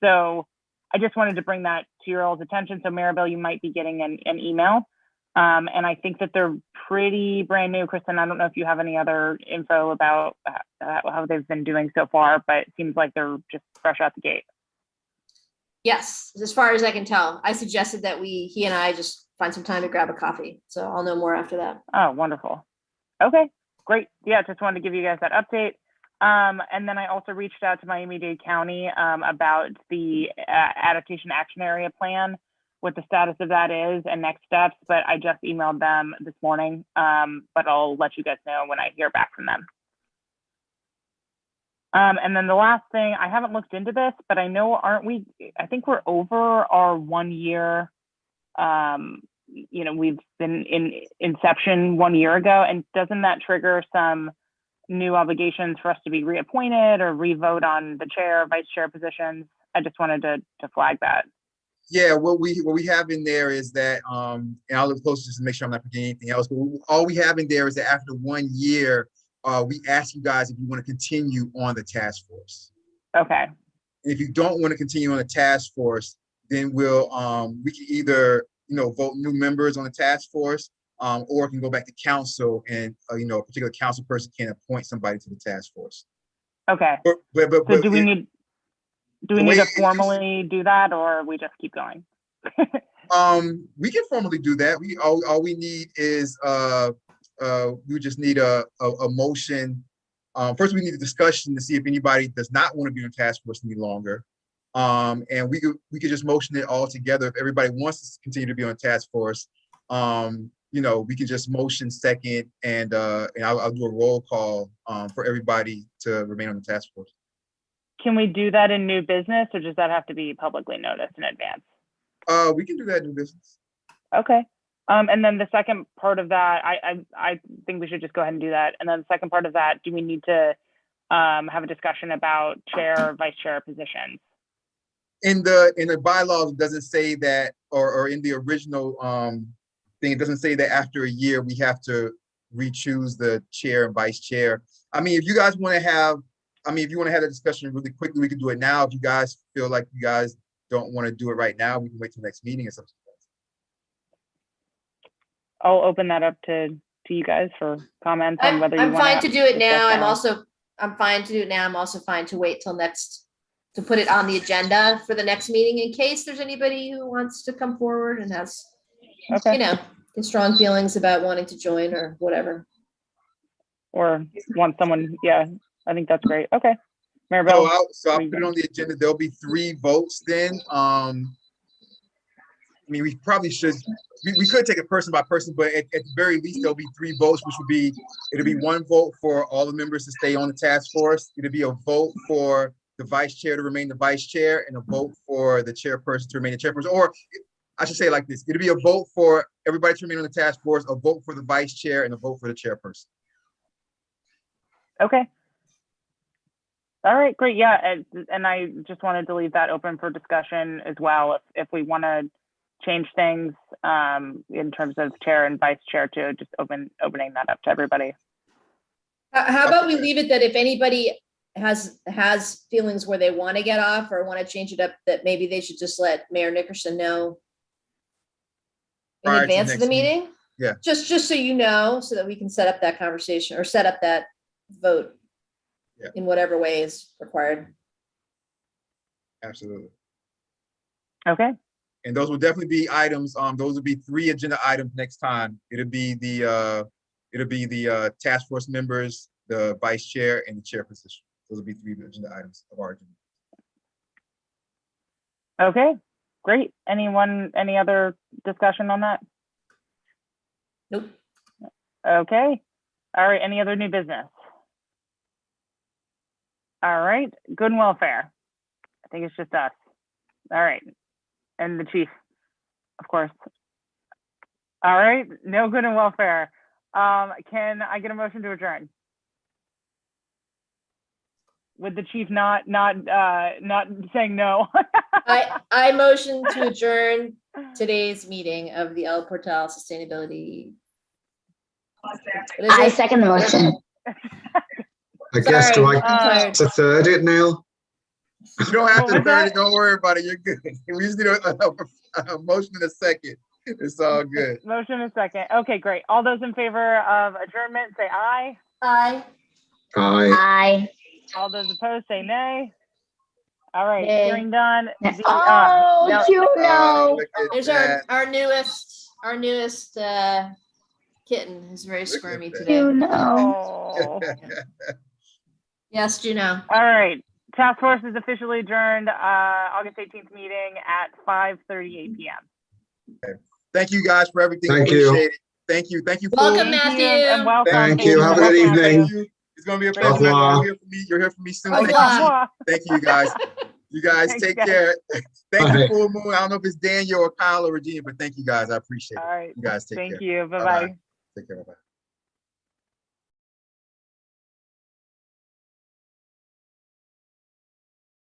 S2: So I just wanted to bring that to your all's attention. So Maribel, you might be getting an email. And I think that they're pretty brand new. Kristen, I don't know if you have any other info about how they've been doing so far, but it seems like they're just fresh out the gate.
S3: Yes, as far as I can tell. I suggested that he and I just find some time to grab a coffee. So I'll know more after that.
S2: Oh, wonderful. Okay, great. Yeah, just wanted to give you guys that update. And then I also reached out to Miami-Dade County about the adaptation action area plan, what the status of that is and next steps, but I just emailed them this morning, but I'll let you guys know when I hear back from them. And then the last thing, I haven't looked into this, but I know, I think we're over our 1 year, we've been in inception 1 year ago, and doesn't that trigger some new obligations for us to be reappointed or re-vote on the chair, vice chair positions? I just wanted to flag that.
S1: Yeah, what we have in there is that, and I'll look closer just to make sure I'm not forgetting anything else, but all we have in there is that after 1 year, we ask you guys if you want to continue on the task force.
S2: Okay.
S1: And if you don't want to continue on the task force, then we can either vote new members on the task force, or it can go back to council, and a particular council person can appoint somebody to the task force.
S2: Okay. So do we need to formally do that, or we just keep going?
S1: We can formally do that. All we need is we just need a motion. First, we need a discussion to see if anybody does not want to be on task force any longer. And we could just motion it all together. If everybody wants to continue to be on task force, we can just motion second, and I'll do a roll call for everybody to remain on the task force.
S2: Can we do that in new business, or does that have to be publicly noticed in advance?
S1: We can do that in new business.
S2: Okay. And then the second part of that, I think we should just go ahead and do that. And then the second part of that, do we need to have a discussion about chair or vice chair positions?
S1: In the bylaws, it doesn't say that, or in the original thing, it doesn't say that after a year we have to re-choose the chair and vice chair. I mean, if you guys want to have, if you want to have a discussion really quickly, we can do it now. If you guys feel like you guys don't want to do it right now, we can wait till next meeting or something.
S2: I'll open that up to you guys for comments on whether you
S3: I'm
S2: want
S3: fine to do it now. I'm
S2: discuss
S3: fine to do it now. I'm also fine to wait till to put it on the agenda for the next meeting in case there's anybody who wants to come forward and has,
S2: Okay.
S3: Strong feelings about wanting to join or whatever.
S2: Or want someone, yeah, I think that's great. Okay. Maribel.
S1: So I'll put it on the agenda. There'll be 3 votes then. We probably should, we could take it person by person, but at the very least, there'll be 3 votes, which would be, it'll be 1 vote for all the members to stay on the task force. It'll be a vote for the vice chair to remain the vice chair and a vote for the chairperson to remain the chairperson. Or I should say it like this, it'll be a vote for everybody to remain on the task force, a vote for the vice chair and a vote for the chairperson.
S2: Okay. All right, great. Yeah, and I just wanted to leave that open for discussion as well. If we want to change things in terms of chair and vice chair, to just opening that up to everybody.
S3: How about we leave it that if anybody has feelings where they want to get off or want to change it up, that maybe they should just let Mayor Nickerson know in
S1: Prior to
S3: advance of the
S1: next meeting.
S3: meeting?
S1: Yeah.
S3: Just so you know, so that we can set up that conversation or set up that vote in whatever way is required.
S1: Absolutely.
S2: Okay.
S1: And those will definitely be items. Those will be 3 agenda items next time. It'll be the task force members, the vice chair, and the chair position. Those will be 3 agenda items of our agenda.
S2: Okay, great. Any other discussion on that?
S3: Nope.
S2: Okay. All right, any other new business? All right, good and welfare. I think it's just us. All right, and the chief, of course. All right, no good and welfare. Can I get a motion to adjourn? With the chief not saying no.
S3: I motion to adjourn today's meeting of the El Portal Sustainability.
S8: I second the motion.
S6: I guess, do I
S3: tired.
S6: to third it now?
S1: You don't have to
S2: What was
S1: third
S2: that?
S1: it. Don't worry about it. You're good. We just need a motion in a second. It's all good.
S2: Motion a second. Okay, great. All those in favor of adjournment, say aye.
S3: Aye.
S6: Aye.
S8: Aye.
S2: All those opposed, say nay. All right,
S3: Nay.
S2: hearing done.
S8: Oh,
S2: no,
S8: you know.
S1: Look at
S3: There's
S1: that.
S3: our newest kitten who's very
S1: Look at
S3: squirmy
S1: that.
S3: today.
S8: You know.
S2: Oh.
S3: Yes, Juno.
S2: All right. Task force is officially adjourned. August 18th meeting at 5:38 p.m.
S1: Thank you guys for everything.
S6: Thank you.
S1: Appreciate it. Thank you. Thank you.
S3: Welcome,
S1: Fools.
S2: Thank you
S3: Matthew.
S2: and welcome.
S6: Thank you. Have a good
S2: Welcome,
S6: evening.
S2: Matthew.
S1: It's gonna be a
S2: Great
S1: pleasure.
S2: to meet
S6: you.
S1: You'll hear from me. You'll hear from me soon.
S3: Au
S1: Thank you.
S3: revoir.
S1: Thank you, guys. You guys
S2: Thanks,
S1: take
S2: guys.
S1: care. Thank
S6: Bye.
S1: you, Full Moon. I don't know if it's Daniel or Kyle or Regina, but thank you guys. I appreciate
S2: All
S1: it.
S2: right.
S1: You guys take care.
S2: Thank you.
S1: Bye-bye.
S2: Bye-bye.
S1: Take care. Bye-bye.